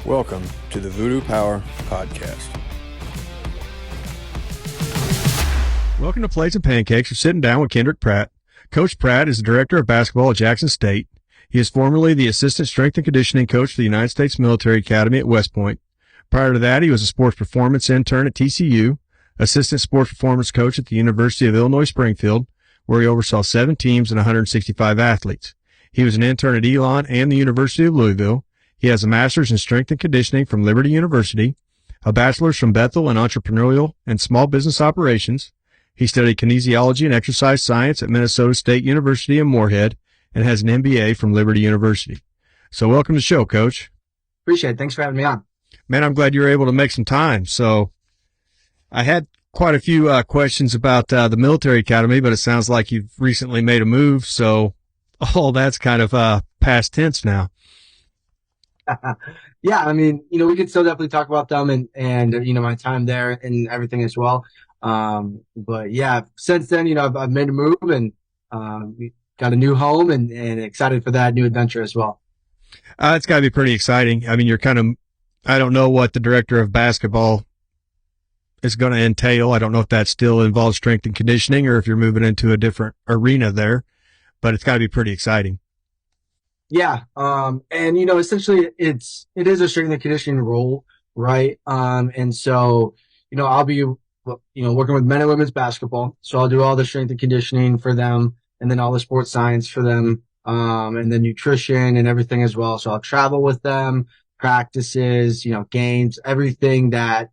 Welcome to the Voodoo Power Podcast. Welcome to Plates and Pancakes. We're sitting down with Kendrick Pratt. Coach Pratt is the director of basketball at Jackson State. He is formerly the assistant strength and conditioning coach for the United States Military Academy at Westpoint. Prior to that, he was a sports performance intern at TCU, assistant sports performance coach at the University of Illinois Springfield, where he oversaw 7 teams and 165 athletes. He was an intern at Elon and the University of Louisville. He has a master's in strength and conditioning from Liberty University, a bachelor's from Bethel in entrepreneurial and small business operations. He studied kinesiology and exercise science at Minnesota State University Moorhead and has an MBA from Liberty University. So welcome to the show, Coach. Appreciate it. Thanks for having me on. Man, I'm glad you were able to make some time. So I had quite a few questions about the military academy, but it sounds like you've recently made a move. So all that's kind of past tense now. Yeah, I mean, we could still definitely talk about them and my time there and everything as well. But yeah, since then, I've made a move and we got a new home and excited for that new adventure as well. It's got to be pretty exciting. I mean, you're kind of, I don't know what the director of basketball is going to entail. I don't know if that still involves strength and conditioning or if you're moving into a different arena there, but it's got to be pretty exciting. Yeah. And, essentially it is a strength and conditioning role, right? And so, I'll be, working with men and women's basketball. So I'll do all the strength and conditioning for them and then all the sports science for them, and then nutrition and everything as well. So I'll travel with them, practices, games, everything that,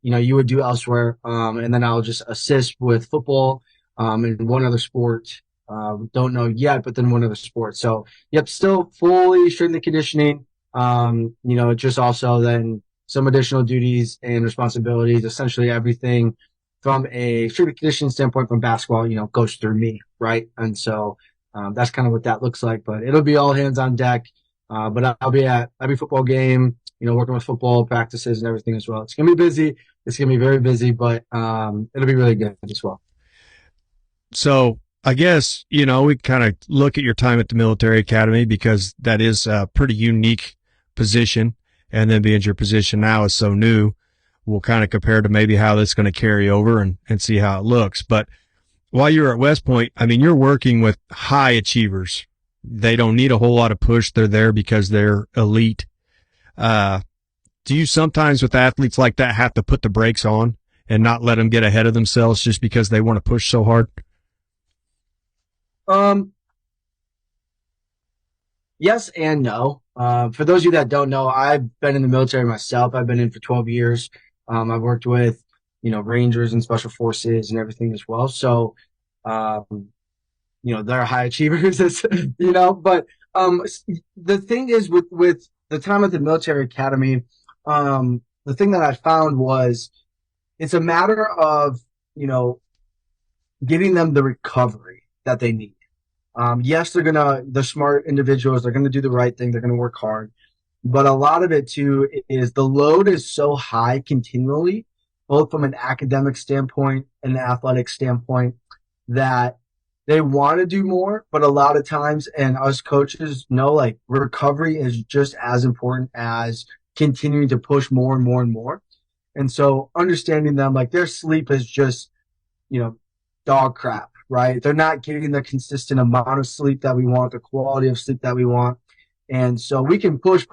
you would do elsewhere. And then I'll just assist with football, and one other sport. Don't know yet, but then one other sport. So, yep, still fully strength and conditioning. Just also then some additional duties and responsibilities. Essentially, everything from a strength and conditioning standpoint from basketball, goes through me, right? And so that's kind of what that looks like. But it'll be all hands on deck. But I'll be at every football game, working with football practices and everything as well. It's gonna be busy. It's gonna be very busy, but it'll be really good as well. So I guess, we kind of look at your time at the military academy because that is a pretty unique position. And then being your position now is so new, we'll kind of compare to maybe how that's going to carry over and see how it looks. But while you're at West Point, I mean, you're working with high achievers. They don't need a whole lot of push. They're there because they're elite. Do you sometimes with athletes like that have to put the brakes on and not let them get ahead of themselves just because they want to push so hard? Yes and no. For those of you that don't know, I've been in the military myself. I've been in for 12 years. I've worked with, Rangers and special forces and everything as well. So, they're high achievers, but, the thing is with the time at the military academy, the thing that I found was it's a matter of, getting them the recovery that they need. Yes, they're smart individuals. They're going to do the right thing. They're going to work hard. But a lot of it too is the load is so high continually, both from an academic standpoint and an athletic standpoint, that they want to do more. But a lot of times, and us coaches know, like, recovery is just as important as continuing to push more and more and more. And so understanding them, like, their sleep is just, dog crap. Right? They're not getting the consistent amount of sleep that we want, the quality of sleep that we want. And so we can push,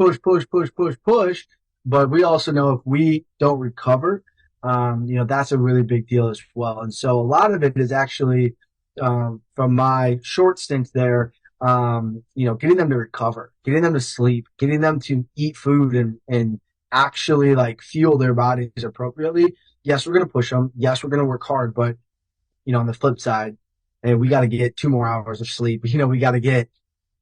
but we also know if we don't recover, that's a really big deal as well. And so a lot of it is actually, from my short stint there, getting them to recover, getting them to sleep, getting them to eat food and actually like fuel their bodies appropriately. Yes, we're going to push them. Yes, we're going to work hard, but on the flip side, and we got to get 2 more hours of sleep. We got to get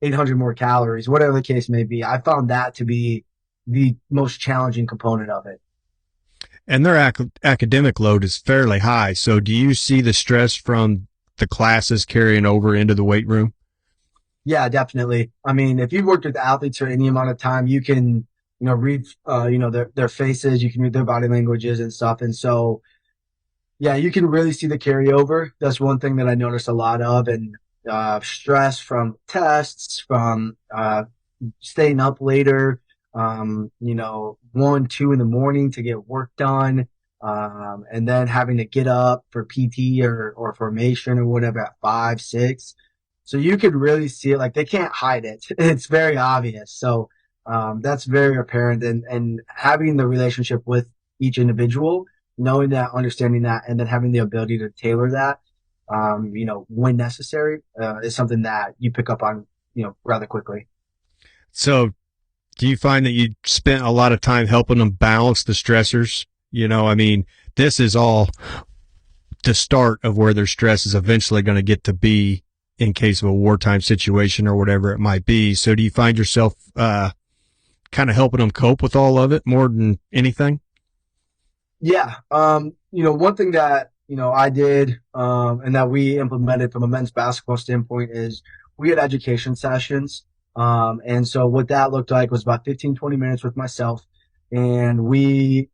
800 more calories, whatever the case may be. I found that to be the most challenging component of it. And their academic load is fairly high. So do you see the stress from the classes carrying over into the weight room? Yeah, definitely. I mean, if you've worked with athletes for any amount of time, you can, read, their faces, you can read their body languages and stuff. And so, yeah, you can really see the carryover. That's one thing that I noticed a lot of, and stress from tests, from staying up later, 1, 2 in the morning to get work done, and then having to get up for PT or formation or whatever at 5, 6. So you could really see it. Like, they can't hide it. It's very obvious. So that's very apparent. And having the relationship with each individual, knowing that, understanding that, and then having the ability to tailor that, when necessary, is something that you pick up on, rather quickly. So do you find that you spent a lot of time helping them balance the stressors? I mean, this is all the start of where their stress is eventually going to get to be in case of a wartime situation or whatever it might be. So do you find yourself kind of helping them cope with all of it more than anything? Yeah. One thing that, I did, and that we implemented from a men's basketball standpoint is we had education sessions. And so what that looked like was about 15, 20 minutes with myself. And we,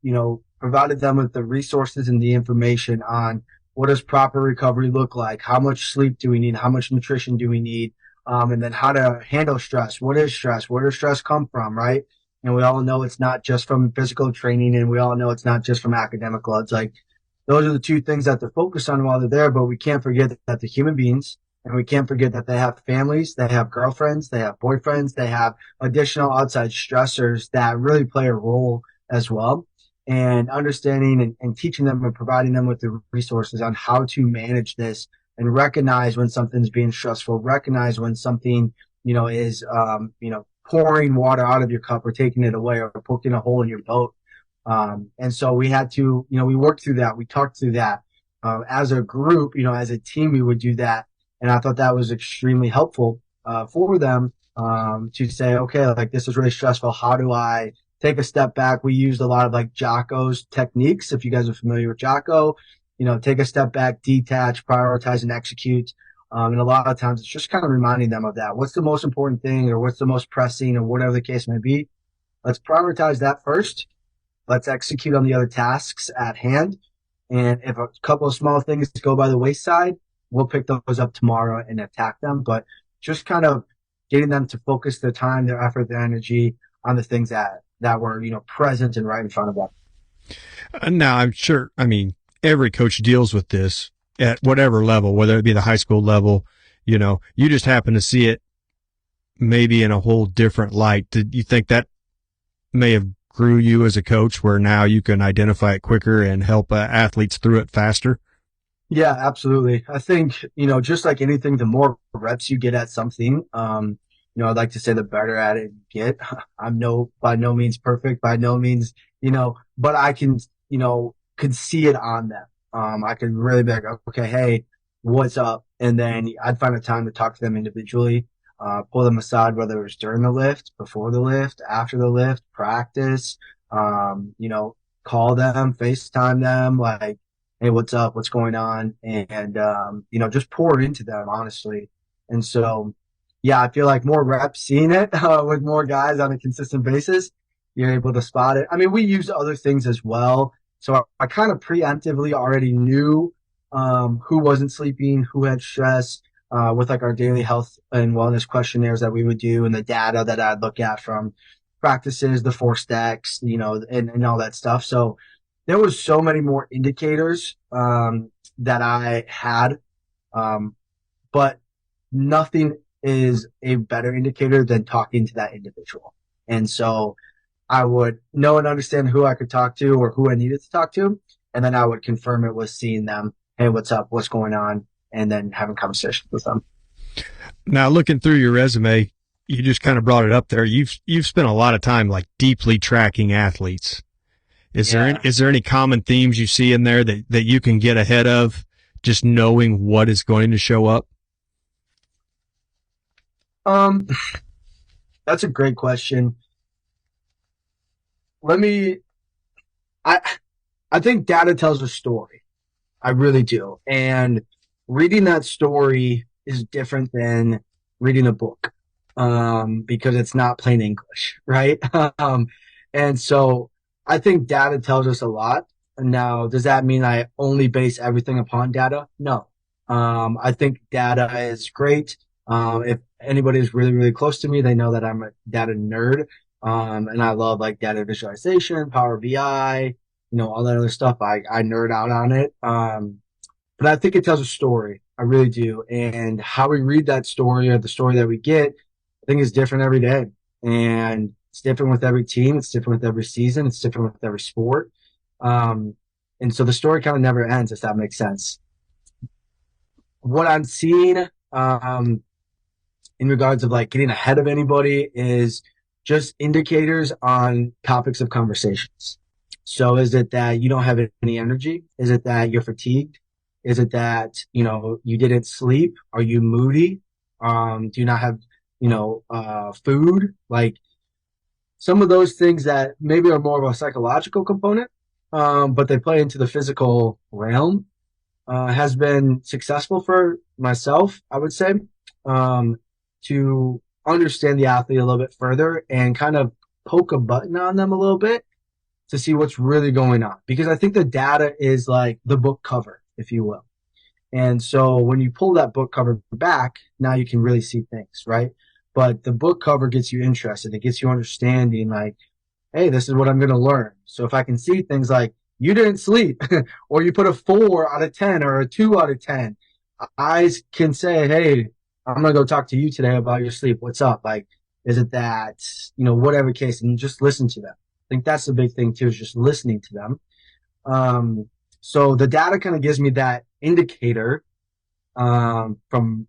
provided them with the resources and the information on what does proper recovery look like? How much sleep do we need? How much nutrition do we need? And then how to handle stress. What is stress? Where does stress come from, right? And we all know it's not just from physical training, and we all know it's not just from academic loads. Like, those are the two things that they're focused on while they're there, but we can't forget that they're human beings, and we can't forget that they have families, they have girlfriends, they have boyfriends, they have additional outside stressors that really play a role as well. And understanding and teaching them and providing them with the resources on how to manage this and recognize when something's being stressful, recognize when something, is, pouring water out of your cup or taking it away or poking a hole in your boat. And so we had to, we worked through that. We talked through that. As a group, as a team, we would do that. And I thought that was extremely helpful, for them, to say, okay, like, this is really stressful. How do I take a step back? We used a lot of like Jocko's techniques. If you guys are familiar with Jocko, take a step back, detach, prioritize, and execute. And a lot of times it's just kind of reminding them of that. What's the most important thing, or what's the most pressing, or whatever the case may be? Let's prioritize that first. Let's execute on the other tasks at hand. And if a couple of small things go by the wayside, we'll pick those up tomorrow and attack them. But just kind of getting them to focus their time, their effort, their energy on the things that were, present and right in front of them. Now, I'm sure, every coach deals with this at whatever level, whether it be the high school level, you just happen to see it maybe in a whole different light. Did you think that may have grew you as a coach, where now you can identify it quicker and help athletes through it faster? Yeah, absolutely. I think, just like anything, the more reps you get at something, I'd like to say the better at it you get. I'm by no means perfect, by no means, but I can, could see it on them. I could really be like, okay, hey, what's up? And then I'd find a time to talk to them individually, pull them aside, whether it was during the lift, before the lift, after the lift, practice, call them, FaceTime them, like, hey, what's up? What's going on? And, just pour into them, honestly. And so, yeah, I feel like more reps seeing it, with more guys on a consistent basis, you're able to spot it. I mean, we use other things as well. So I kind of preemptively already knew, who wasn't sleeping, who had stress, with like our daily health and wellness questionnaires that we would do, and the data that I'd look at from practices, the 4 stacks, and all that stuff. So there was so many more indicators, that I had, but nothing is a better indicator than talking to that individual. And so I would know and understand who I could talk to or who I needed to talk to. And then I would confirm it with seeing them. Hey, what's up? What's going on? And then having conversations with them. Now, looking through your resume, you just kind of brought it up there. You've spent a lot of time like deeply tracking athletes. Is there any common themes you see in there that you can get ahead of, just knowing what is going to show up? That's a great question. I think data tells a story. I really do. And reading that story is different than reading a book, because it's not plain English, right? And so I think data tells us a lot. Now, does that mean I only base everything upon data? No. I think data is great. If anybody is really, really close to me, they know that I'm a data nerd. And I love like data visualization, Power BI, all that other stuff. I nerd out on it. But I think it tells a story. I really do. And how we read that story, or the story that we get, I think is different every day. And it's different with every team. It's different with every season. It's different with every sport. And so the story kind of never ends, if that makes sense. What I'm seeing in regards of like getting ahead of anybody is just indicators on topics of conversations. So is it that you don't have any energy? Is it that you're fatigued? Is it that, you didn't sleep? Are you moody? Do you not have, food? Like some of those things that maybe are more of a psychological component, but they play into the physical realm, has been successful for myself, I would say, to understand the athlete a little bit further and kind of poke a button on them a little bit to see what's really going on. Because I think the data is like the book cover, if you will. And so when you pull that book cover back, now you can really see things, right? But the book cover gets you interested. It gets you understanding like, hey, this is what I'm going to learn. So if I can see things like you didn't sleep or you put a 4 out of 10 or a 2 out of 10, eyes can say, hey, I'm going to go talk to you today about your sleep. What's up? Like, is it that, whatever case, and just listen to them. I think that's the big thing too, is just listening to them. So the data kind of gives me that indicator from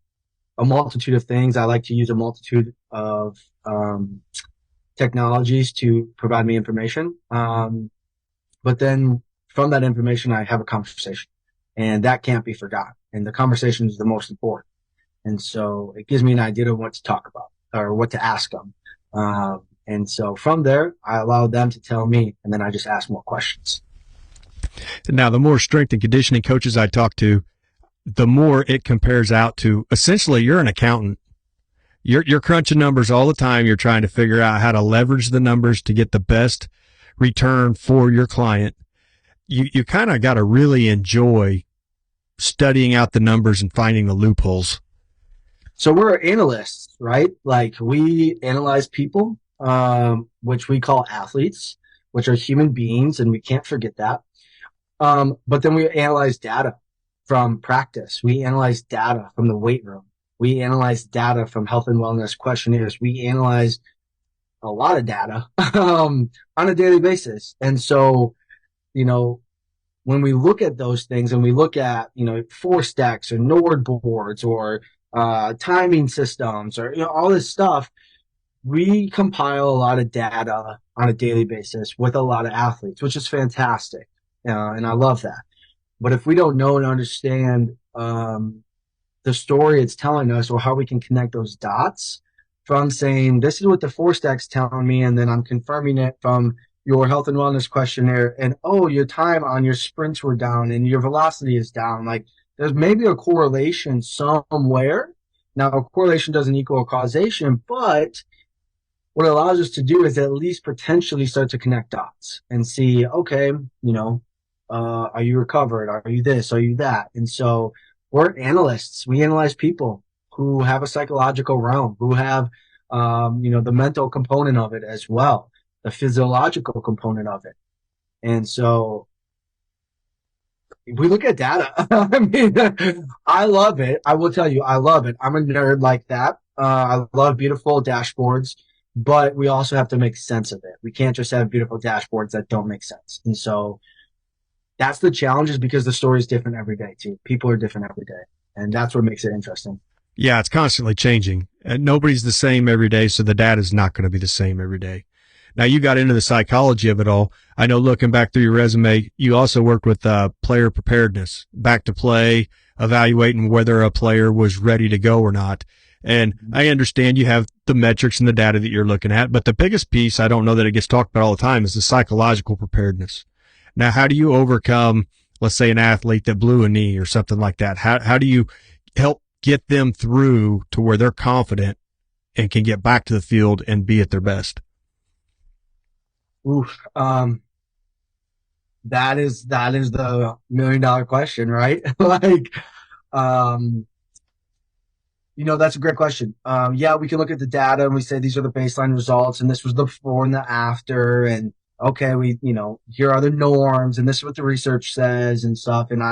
a multitude of things. I like to use a multitude of technologies to provide me information. But then from that information, I have a conversation, and that can't be forgotten. And the conversation is the most important. And so it gives me an idea of what to talk about or what to ask them. And so from there, I allow them to tell me, and then I just ask more questions. Now, the more strength and conditioning coaches I talk to, the more it compares out to essentially you're an accountant. You're crunching numbers all the time. You're trying to figure out how to leverage the numbers to get the best return for your client. You kind of got to really enjoy studying out the numbers and finding the loopholes. So we're analysts, right? Like we analyze people, which we call athletes, which are human beings, and we can't forget that. But then we analyze data from practice. We analyze data from the weight room. We analyze data from health and wellness questionnaires. We analyze a lot of data on a daily basis. And so, when we look at those things and we look at, force stacks or Nord boards or timing systems or all this stuff, we compile a lot of data on a daily basis with a lot of athletes, which is fantastic. And I love that. But if we don't know and understand the story it's telling us or how we can connect those dots from saying, this is what the force stack's telling me, and then I'm confirming it from your health and wellness questionnaire, and your time on your sprints were down and your velocity is down. Like there's maybe a correlation somewhere. Now, a correlation doesn't equal a causation, but what it allows us to do is at least potentially start to connect dots and see, okay, are you recovered? Are you this? Are you that? And so we're analysts. We analyze people who have a psychological realm, who have, the mental component of it as well, the physiological component of it. And so we look at data. I mean, I love it. I will tell you, I love it. I'm a nerd like that. I love beautiful dashboards, but we also have to make sense of it. We can't just have beautiful dashboards that don't make sense. And so that's the challenge, is because the story is different every day too. People are different every day. And that's what makes it interesting. Yeah, it's constantly changing. And nobody's the same every day, so the data is not going to be the same every day. Now, you got into the psychology of it all. I know looking back through your resume, you also worked with player preparedness, back to play, evaluating whether a player was ready to go or not. And I understand you have the metrics and the data that you're looking at, but the biggest piece, I don't know that it gets talked about all the time, is the psychological preparedness. Now, how do you overcome, let's say, an athlete that blew a knee or something like that? How do you help get them through to where they're confident and can get back to the field and be at their best? Oof. That is the $1 million question, right? Like, That's a great question. Yeah, we can look at the data and we say these are the baseline results, and this was the before and the after, and okay, here are the norms, and this is what the research says and stuff. And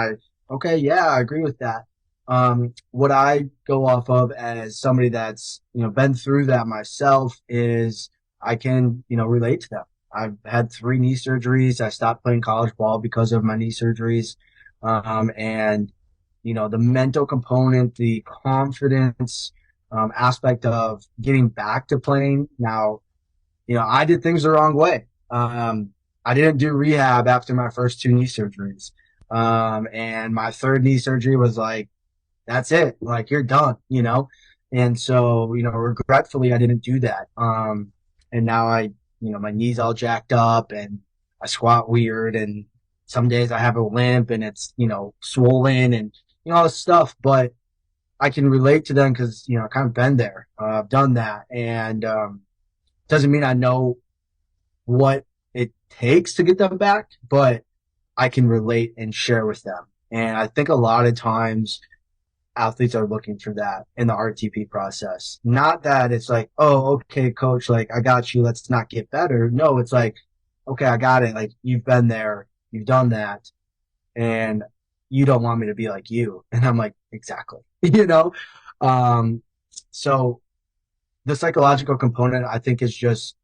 okay, yeah, I agree with that. What I go off of as somebody that's, been through that myself is I can, relate to them. I've had 3 knee surgeries. I stopped playing college ball because of my knee surgeries. And the mental component, the confidence aspect of getting back to playing. Now, I did things the wrong way. I didn't do rehab after my first 2 knee surgeries. And my 3rd knee surgery was like, that's it. Like, you're done. And so, regretfully, I didn't do that. And now my knee's all jacked up and I squat weird, and some days I have a limp and it's, swollen and, all this stuff, but I can relate to them because, I've kind of been there. I've done that. And, doesn't mean I know what it takes to get them back, but I can relate and share with them. And I think a lot of times athletes are looking for that in the RTP process. Not that it's like, oh, okay, coach, like, I got you. Let's not get better. No, it's like, okay, I got it. Like, you've been there, you've done that, and you don't want me to be like you. And I'm like, exactly. So the psychological component, I think, is just,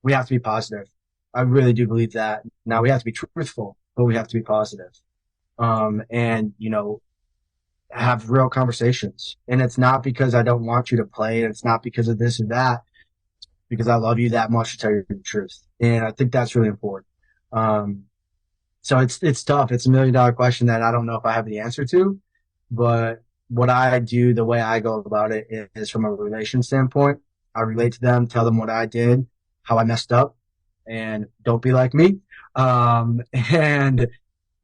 we have to be positive. I really do believe that. Now, we have to be truthful, but we have to be positive. And, have real conversations. And it's not because I don't want you to play, and it's not because of this or that. It's because I love you that much to tell you the truth. And I think that's really important. So it's tough. It's $1 million question that I don't know if I have the answer to, but what I do, the way I go about it is from a relation standpoint. I relate to them, tell them what I did, how I messed up, and don't be like me. And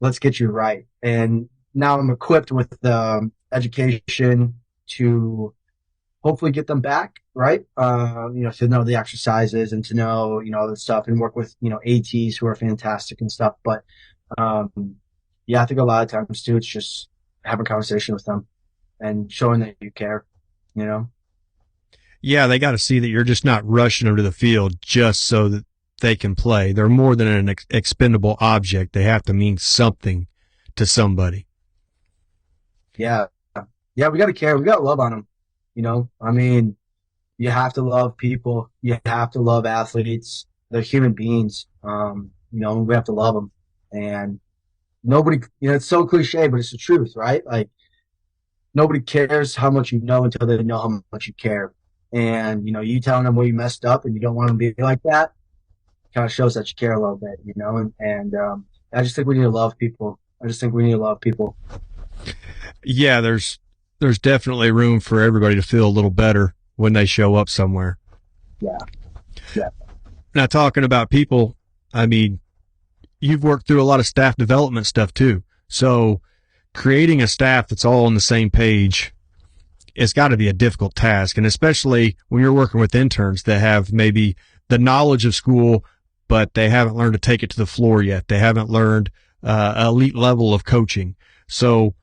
let's get you right. And now I'm equipped with the education to hopefully get them back, right? To know the exercises and to know, all the stuff, and work with, ATs who are fantastic and stuff. But, yeah, I think a lot of times too, it's just having a conversation with them and showing that you care. Yeah, they got to see that you're just not rushing them to the field just so that they can play. They're more than an expendable object. They have to mean something to somebody. Yeah. Yeah, we got to care. We got to love on them. I mean, you have to love people. You have to love athletes. They're human beings. We have to love them. And nobody, it's so cliche, but it's the truth, right? Like, nobody cares how much you know until they know how much you care. And, you telling them where you messed up and you don't want them to be like that kind of shows that you care a little bit, and I just think we need to love people. Yeah, there's definitely room for everybody to feel a little better when they show up somewhere. Yeah. Yeah. Now, talking about people, I mean, you've worked through a lot of staff development stuff too. So creating a staff that's all on the same page, it's got to be a difficult task. And especially when you're working with interns that have maybe the knowledge of school, but they haven't learned to take it to the floor yet. They haven't learned elite level of coaching. So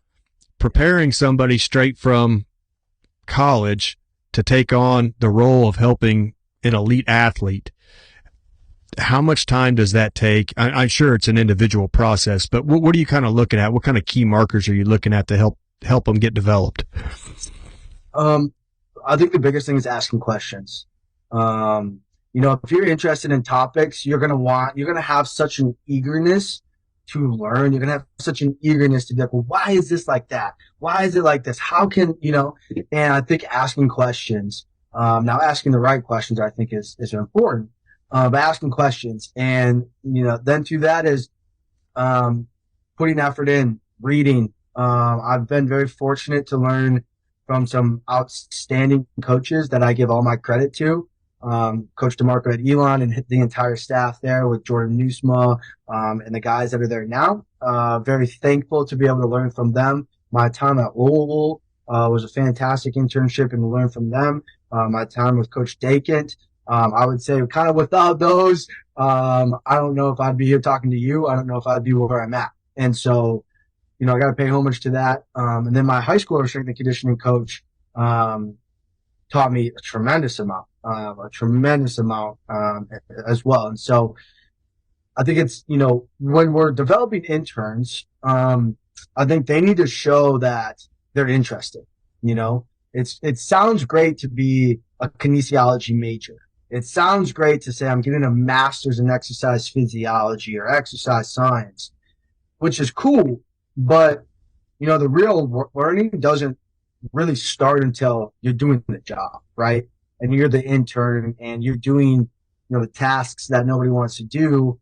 preparing somebody straight from college to take on the role of helping an elite athlete, how much time does that take? I'm sure it's an individual process, but what are you kind of looking at? What kind of key markers are you looking at to help them get developed? I think the biggest thing is asking questions. If you're interested in topics, you're going to have such an eagerness to learn. You're going to have such an eagerness to be like, well, why is this like that? Why is it like this? How can, and I think asking questions, now asking the right questions, I think is important, but asking questions. And, then through that is, putting effort in, reading. I've been very fortunate to learn from some outstanding coaches that I give all my credit to. Coach DeMarco at Elon and the entire staff there with Jordan Newsma, and the guys that are there now. Very thankful to be able to learn from them. My time at Louisville was a fantastic internship and to learn from them. My time with Coach Dakent, I would say kind of without those, I don't know if I'd be here talking to you. I don't know if I'd be where I'm at. And so I got to pay homage to that. And then my high school strength and conditioning coach taught me a tremendous amount as well. And so I think it's, when we're developing interns, I think they need to show that they're interested. It sounds great to be a kinesiology major. It sounds great to say I'm getting a master's in exercise physiology or exercise science, which is cool. But, the real learning doesn't really start until you're doing the job, right? And you're the intern and you're doing, the tasks that nobody wants to do,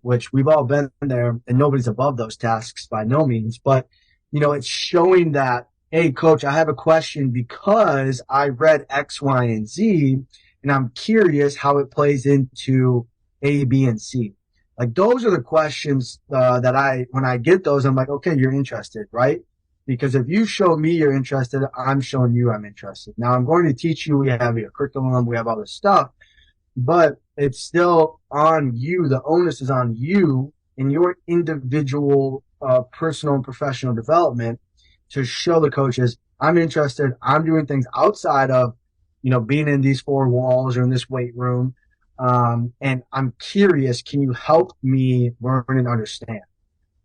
which we've all been there, and nobody's above those tasks by no means. But, it's showing that, hey, coach, I have a question because I read X, Y, and Z, and I'm curious how it plays into A, B, and C. Like, those are the questions that when I get those, I'm like, okay, you're interested, right? Because if you show me you're interested, I'm showing you I'm interested. Now, I'm going to teach you. We have your curriculum. We have all this stuff. But it's still on you. The onus is on you in your individual personal and professional development to show the coaches, I'm interested. I'm doing things outside of, being in these four walls or in this weight room. And I'm curious, can you help me learn and understand?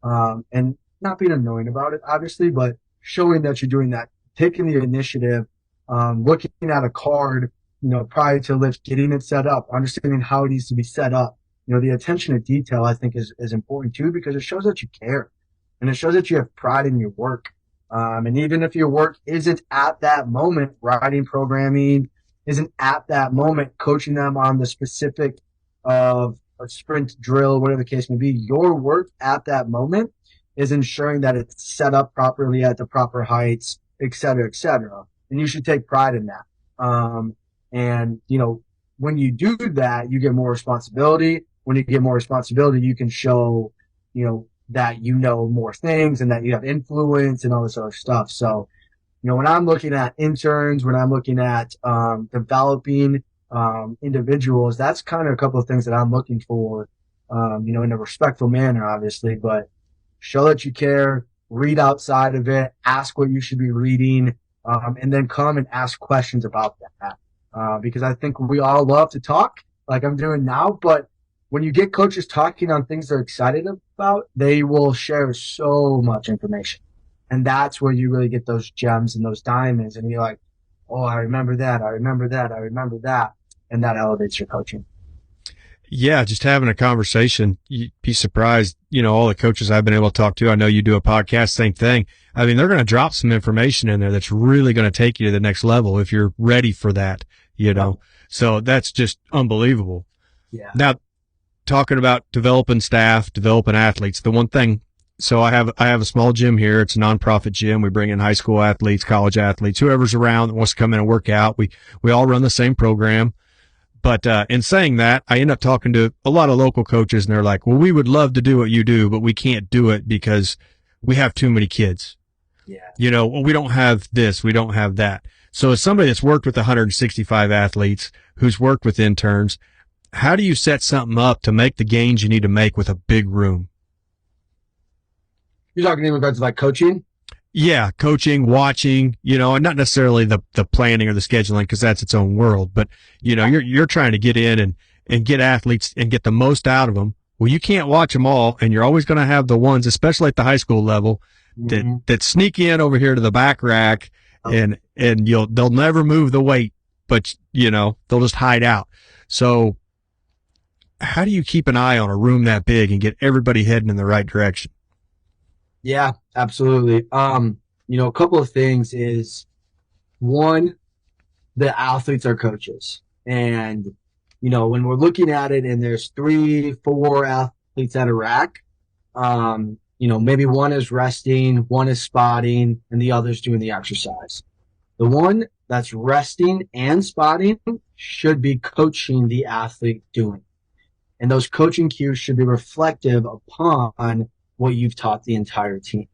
And not being annoying about it, obviously, but showing that you're doing that, taking the initiative, looking at a card, prior to lift, getting it set up, understanding how it needs to be set up. The attention to detail, I think, is important too, because it shows that you care and it shows that you have pride in your work. And even if your work isn't at that moment, writing, programming isn't at that moment, coaching them on the specific of a sprint drill, whatever the case may be, your work at that moment is ensuring that it's set up properly at the proper heights, et cetera, et cetera. And you should take pride in that. And, when you do that, you get more responsibility. When you get more responsibility, you can show, that more things and that you have influence and all this other stuff. So, when I'm looking at interns, when I'm looking at developing individuals, that's kind of a couple of things that I'm looking for, in a respectful manner, obviously, but show that you care, read outside of it, ask what you should be reading, and then come and ask questions about that. Because I think we all love to talk like I'm doing now, but when you get coaches talking on things they're excited about, they will share so much information. And that's where you really get those gems and those diamonds. And you're like, oh, I remember that. I remember that. I remember that. And that elevates your coaching. Yeah, just having a conversation. You'd be surprised, all the coaches I've been able to talk to. I know you do a podcast, same thing. I mean, they're going to drop some information in there that's really going to take you to the next level if you're ready for that, So that's just unbelievable. Yeah. Now, talking about developing staff, developing athletes, the one thing, so I have a small gym here. It's a nonprofit gym. We bring in high school athletes, college athletes, whoever's around that wants to come in and work out. We all run the same program. But in saying that, I end up talking to a lot of local coaches, and they're like, well, we would love to do what you do, but we can't do it because we have too many kids. Yeah. Well, we don't have this, we don't have that. So as somebody that's worked with 165 athletes, who's worked with interns, how do you set something up to make the gains you need to make with a big room? You're talking in regards to like coaching? Yeah, coaching, watching, and not necessarily the planning or the scheduling, because that's its own world. But, you're trying to get in and get athletes and get the most out of them. Well, you can't watch them all, and you're always going to have the ones, especially at the high school level, that sneak in over here to the back rack, and they'll never move the weight, but, they'll just hide out. So how do you keep an eye on a room that big and get everybody heading in the right direction? Yeah, absolutely. A couple of things is, one, the athletes are coaches. And, when we're looking at it and there's 3-4 athletes at a rack, maybe one is resting, one is spotting, and the other's doing the exercise. The one that's resting and spotting should be coaching the athlete doing. And those coaching cues should be reflective upon what you've taught the entire team.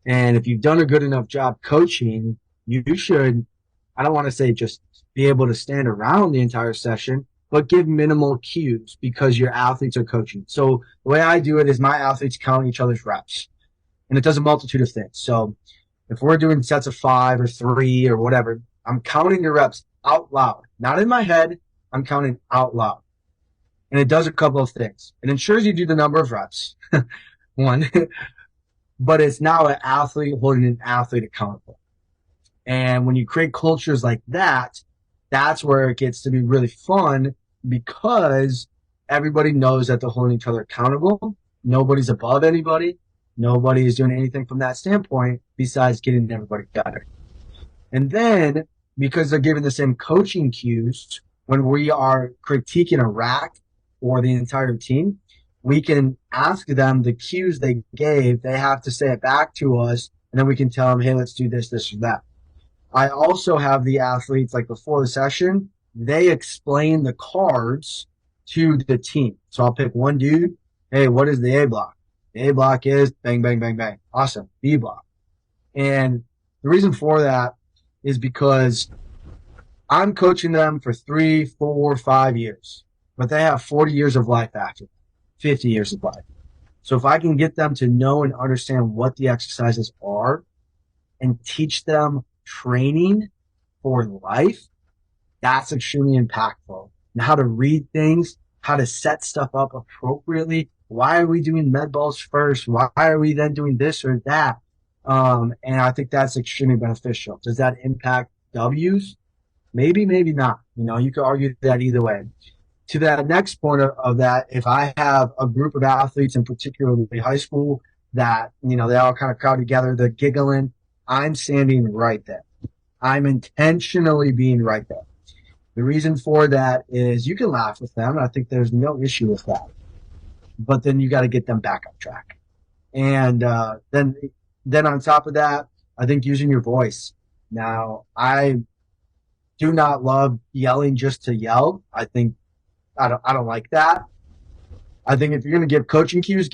And if you've done a good enough job coaching, you should, I don't want to say just be able to stand around the entire session, but give minimal cues because your athletes are coaching. So the way I do it is my athletes count each other's reps. And it does a multitude of things. So if we're doing sets of 5 or 3 or whatever, I'm counting your reps out loud, not in my head. I'm counting out loud. And it does a couple of things. It ensures you do the number of reps, one, but it's now an athlete holding an athlete accountable. And when you create cultures like that, that's where it gets to be really fun because everybody knows that they're holding each other accountable. Nobody's above anybody. Nobody is doing anything from that standpoint besides getting everybody better. And then, because they're giving the same coaching cues, when we are critiquing a rack or the entire team, we can ask them the cues they gave. They have to say it back to us, and then we can tell them, hey, let's do this, this, or that. I also have the athletes, like before the session, they explain the cards to the team. So I'll pick one dude. Hey, what is the A block? The A block is bang, bang, bang, bang. Awesome. B block. And the reason for that is because I'm coaching them for 3, 4, 5 years, but they have 40 years of life after, 50 years of life. So if I can get them to know and understand what the exercises are and teach them training for life, that's extremely impactful. And how to read things, how to set stuff up appropriately. Why are we doing med balls first? Why are we then doing this or that? And I think that's extremely beneficial. Does that impact W's? Maybe, maybe not. You know, you could argue that either way. To that next point of that, if I have a group of athletes, in particularly high school, that, you know, they all kind of crowd together, they're giggling, I'm standing right there. I'm intentionally being right there. The reason for that is you can laugh with them. I think there's no issue with that. But then you got to get them back on track. And then on top of that, I think using your voice. Now, I do not love yelling just to yell. I don't like that. I think if you're going to give coaching cues,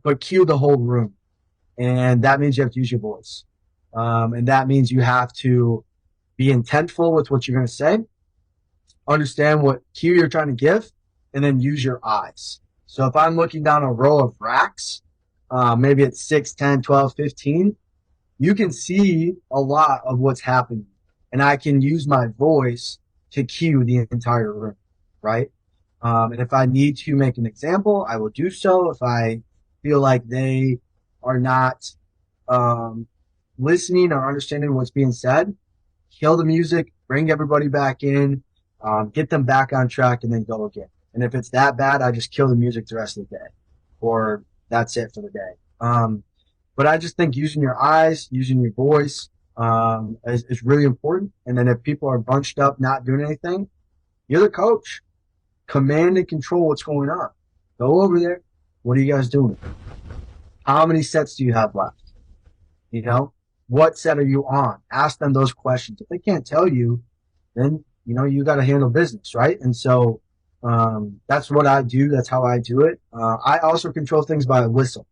but cue the whole room. And that means you have to use your voice. And that means you have to be intentful with what you're going to say, understand what cue you're trying to give, and then use your eyes. So if I'm looking down a row of racks, maybe it's 6, 10, 12, 15, you can see a lot of what's happening. And I can use my voice to cue the entire room, right? And if I need to make an example, I will do so. If I feel like they are not listening or understanding what's being said, kill the music, bring everybody back in, get them back on track, and then go again. And if it's that bad, I just kill the music the rest of the day, or that's it for the day. But I just think using your eyes, using your voice is really important. And then if people are bunched up, not doing anything, you're the coach. Command and control what's going on. Go over there. What are you guys doing? How many sets do you have left? You know, what set are you on? Ask them those questions. If they can't tell you, then, you know, you got to handle business, right? And so that's what I do. That's how I do it. I also control things by a whistle.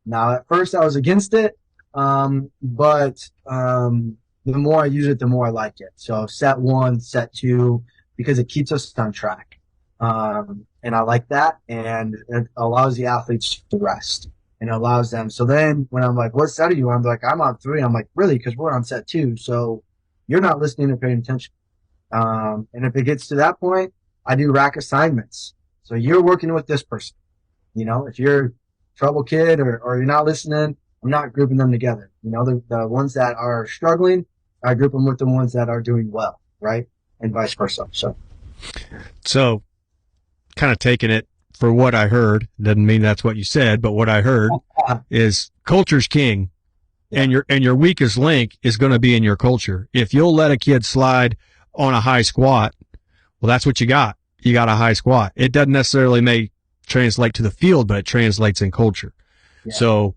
Now, at first I was against it, but the more I use it, the more I like it. So set 1, set 2, because it keeps us on track. And I like that, and it allows the athletes to rest, and it allows them. So then when I'm like, what set are you on? I'm like, I'm on 3. I'm like, really? Because we're on set 2. So you're not listening or paying attention. And if it gets to that point, I do rack assignments. So you're working with this person. You know, if you're a trouble kid or you're not listening, I'm not grouping them together. You know, the ones that are struggling, I group them with the ones that are doing well, right? And vice versa. So kind of taking it for what I heard, doesn't mean that's what you said, but what I heard is culture's king. Yeah. And your weakest link is going to be in your culture. If you'll let a kid slide on a high squat, well, that's what you got. You got a high squat. It doesn't necessarily may translate to the field, but it translates in culture. Yeah. So,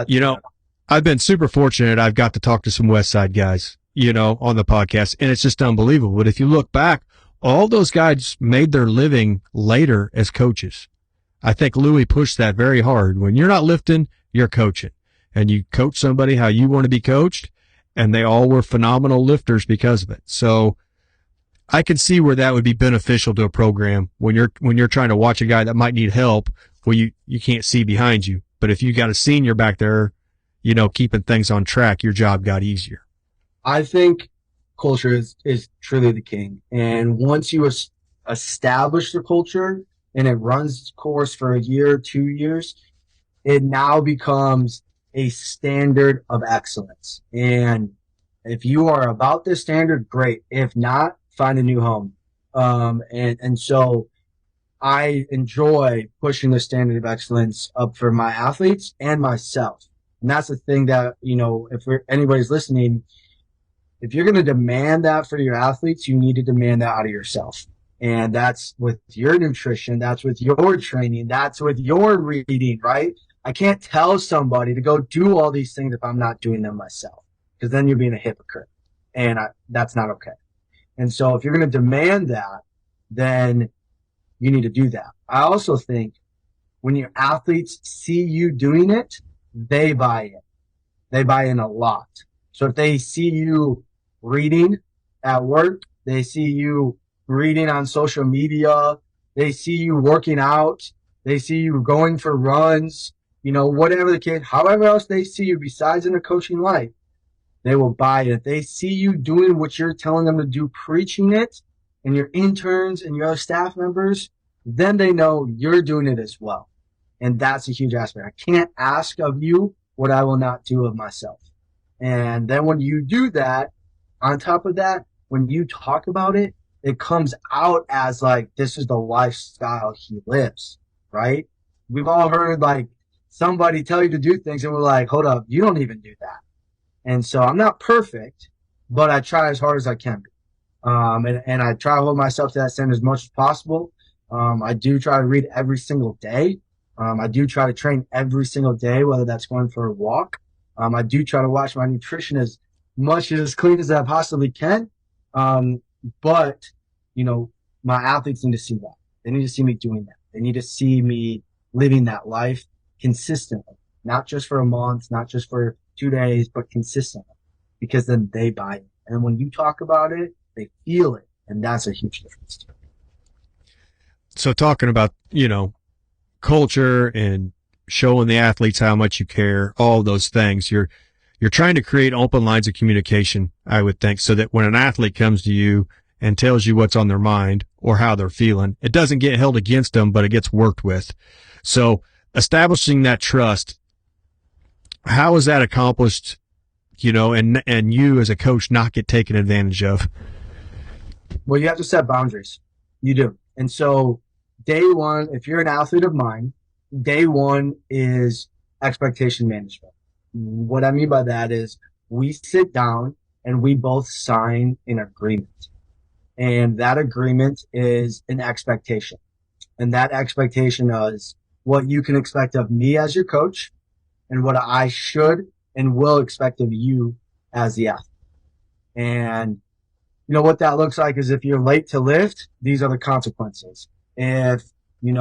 you know, I've been super fortunate. I've got to talk to some West Side guys, you know, on the podcast, and it's just unbelievable. But if you look back, all those guys made their living later as coaches. I think Louis pushed that very hard. When you're not lifting, you're coaching. And you coach somebody how you want to be coached, and they all were phenomenal lifters because of it. So I can see where that would be beneficial to a program when you're trying to watch a guy that might need help, well, you can't see behind you. but if you got a senior back there, keeping things on track, your job got easier. I think culture is truly the king. And once you establish the culture and it runs its course for a year, 2 years, it now becomes a standard of excellence. And if you are about this standard, great. If not, find a new home. And so I enjoy pushing the standard of excellence up for my athletes and myself. And that's the thing that, if anybody's listening, if you're going to demand that for your athletes, you need to demand that out of yourself. And that's with your nutrition. That's with your training. That's with your reading, right? I can't tell somebody to go do all these things if I'm not doing them myself, because then you're being a hypocrite. And that's not okay. And so if you're going to demand that, then you need to do that. I also think when your athletes see you doing it, they buy in. They buy in a lot. So if they see you reading at work, they see you reading on social media, they see you working out, they see you going for runs, whatever the case, however else they see you besides in the coaching life, they will buy it. If they see you doing what you're telling them to do, preaching it, and your interns and your other staff members, then they know you're doing it as well. And that's a huge aspect. I can't ask of you what I will not do of myself. And then when you do that, on top of that, when you talk about it, it comes out as like, this is the lifestyle he lives, right? We've all heard like somebody tell you to do things and we're like, hold up, you don't even do that. And so I'm not perfect, but I try as hard as I can be. And I try to hold myself to that standard as much as possible. I do try to read every single day. I do try to train every single day, whether that's going for a walk. I do try to watch my nutrition as much as clean as I possibly can. But, my athletes need to see that. They need to see me doing that. They need to see me living that life consistently, not just for a month, not just for 2 days, but consistently, because then they buy it. And when you talk about it, they feel it. And that's a huge difference. So talking about, culture and showing the athletes how much you care, all those things, you're trying to create open lines of communication, I would think, so that when an athlete comes to you and tells you what's on their mind or how they're feeling, it doesn't get held against them, but it gets worked with. So establishing that trust, how is that accomplished, and you as a coach not get taken advantage of? Well, you have to set boundaries. You do. And so day one, if you're an athlete of mine, day one is expectation management. What I mean by that is we sit down and we both sign an agreement. And that agreement is an expectation. And that expectation is what you can expect of me as your coach and what I should and will expect of you as the athlete. And what that looks like is if you're late to lift, these are the consequences. If, you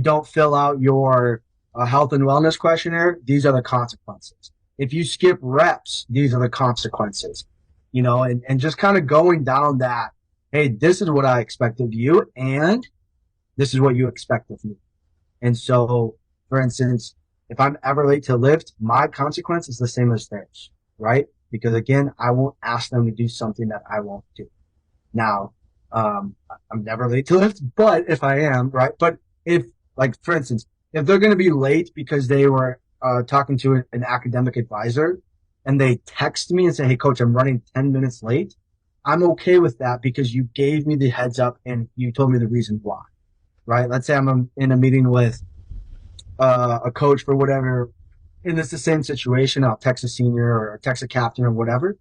don't fill out your health and wellness questionnaire, these are the consequences. If you skip reps, these are the consequences, and just kind of going down that, hey, this is what I expect of you, and this is what you expect of me. And so, for instance, if I'm ever late to lift, my consequence is the same as theirs, right? Because again, I won't ask them to do something that I won't do. Now, I'm never late to lift, but if I am, right? But if, like, for instance, if they're going to be late because they were talking to an academic advisor and they text me and say, hey, coach, I'm running 10 minutes late, I'm okay with that because you gave me the heads up and you told me the reason why, right? Let's say I'm in a meeting with a coach for whatever, and it's the same situation. I'll text a senior or text a captain or whatever.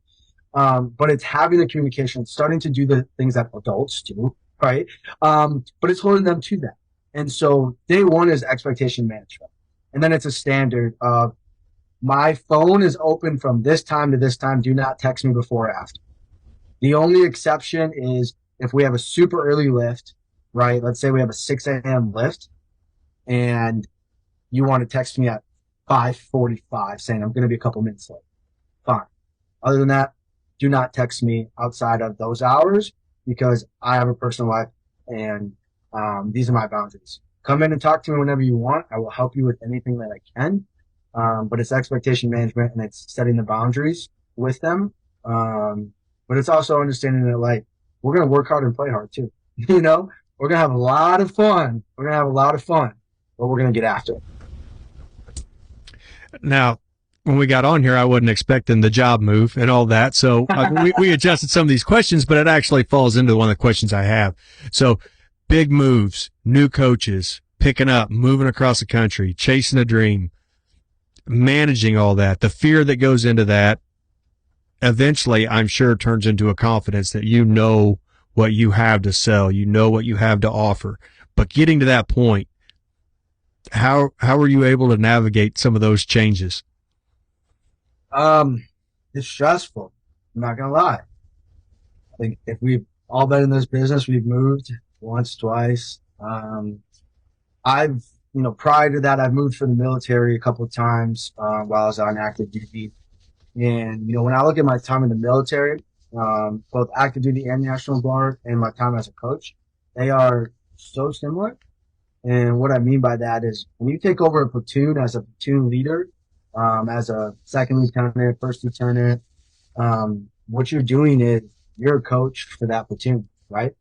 But it's having the communication, starting to do the things that adults do, right? But it's holding them to that. And so day one is expectation management. And then it's a standard of my phone is open from this time to this time. Do not text me before or after. The only exception is if we have a super early lift, right? Let's say we have a 6 a.m. lift and you want to text me at 5:45 saying I'm going to be a couple minutes late. Fine. Other than that, do not text me outside of those hours because I have a personal life and these are my boundaries. come in and talk to me whenever you want. I will help you with anything that I can. But it's expectation management and it's setting the boundaries with them. But it's also understanding that like, we're going to work hard and play hard too. We're going to have a lot of fun. But we're going to get after it. Now, when we got on here, I wasn't expecting the job move and all that. So we adjusted some of these questions, but it actually falls into one of the questions I have. So big moves, new coaches, picking up, moving across the country, chasing a dream, managing all that, the fear that goes into that, eventually I'm sure turns into a confidence that you know what you have to sell, you know what you have to offer. But getting to that point, how were you able to navigate some of those changes? It's stressful. I'm not gonna lie. I think if we've all been in this business, we've moved once, twice. I've, prior to that, I've moved for the military a couple of times while I was on active duty. And, when I look at my time in the military, both active duty and National Guard and my time as a coach, they are so similar. And what I mean by that is when you take over a platoon as a platoon leader, as a second lieutenant, first lieutenant, what you're doing is you're a coach for that platoon, right?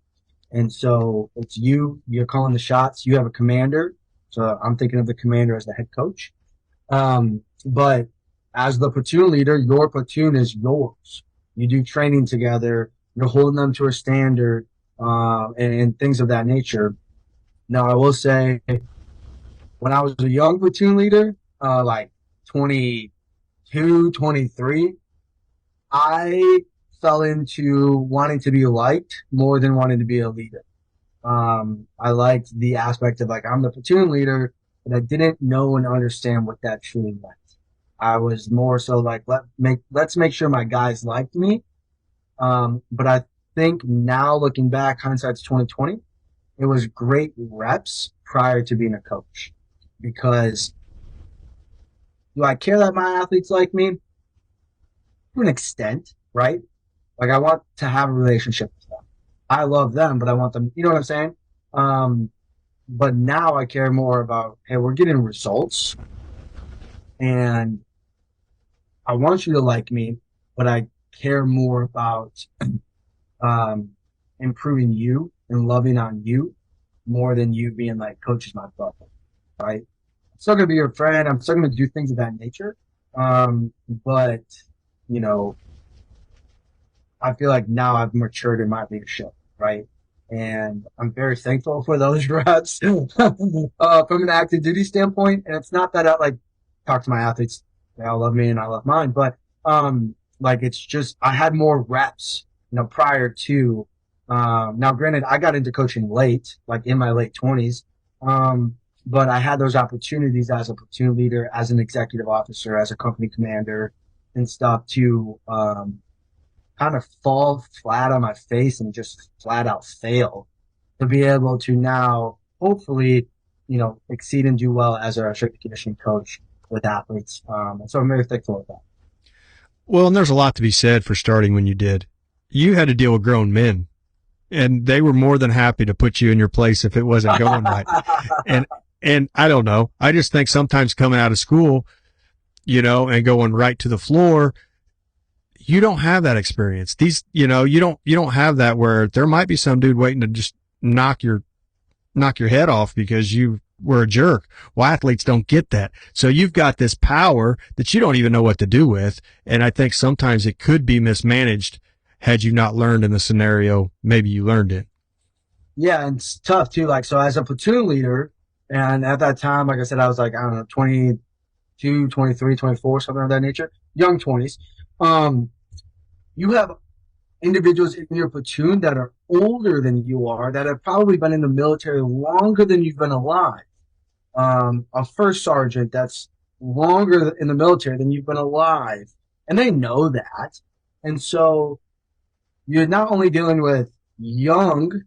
And so it's you're calling the shots. You have a commander. So I'm thinking of the commander as the head coach. But as the platoon leader, your platoon is yours. You do training together. You're holding them to a standard, and things of that nature. Now, I will say, when I was a young platoon leader, like 22, 23, I fell into wanting to be liked more than wanting to be a leader. I liked the aspect of like, I'm the platoon leader, but I didn't know and understand what that truly meant. I was more so like, let's make sure my guys liked me. But I think now looking back, hindsight's 2020, it was great reps prior to being a coach, because do I care that my athletes like me? To an extent, right? Like, I want to have a relationship with them. I love them, but I want them, you know what I'm saying? But now I care more about, hey, we're getting results, and I want you to like me, but I care more about improving you and loving on you more than you being like, coach is my brother, right? I'm still going to be your friend. I'm still going to do things of that nature. But, I feel like now I've matured in my leadership, right? And I'm very thankful for those reps from an active duty standpoint. And it's not that I like talk to my athletes, they all love me and I love mine, but it's just I had more reps, prior to. Now, granted, I got into coaching late, like in my late 20s, but I had those opportunities as a platoon leader, as an executive officer, as a company commander, and stuff to kind of fall flat on my face and just flat out fail, to be able to now hopefully, exceed and do well as a strength and conditioning coach with athletes. And so I'm very thankful for that. Well, and there's a lot to be said for starting when you did. You had to deal with grown men, and they were more than happy to put you in your place if it wasn't going right. And I don't know. I just think sometimes coming out of school, and going right to the floor, you don't have that experience. These, you don't have that where there might be some dude waiting to just knock your head off because you were a jerk. Well, athletes don't get that. So you've got this power that you don't even know what to do with. And I think sometimes it could be mismanaged had you not learned in the scenario maybe you learned it. Yeah, and it's tough too. Like, so as a platoon leader, and at that time, like I said, I was like, I don't know, 22, 23, 24, something of that nature, young 20s. You have individuals in your platoon that are older than you are, that have probably been in the military longer than you've been alive. A first sergeant that's longer in the military than you've been alive. And they know that. And so you're not only dealing with young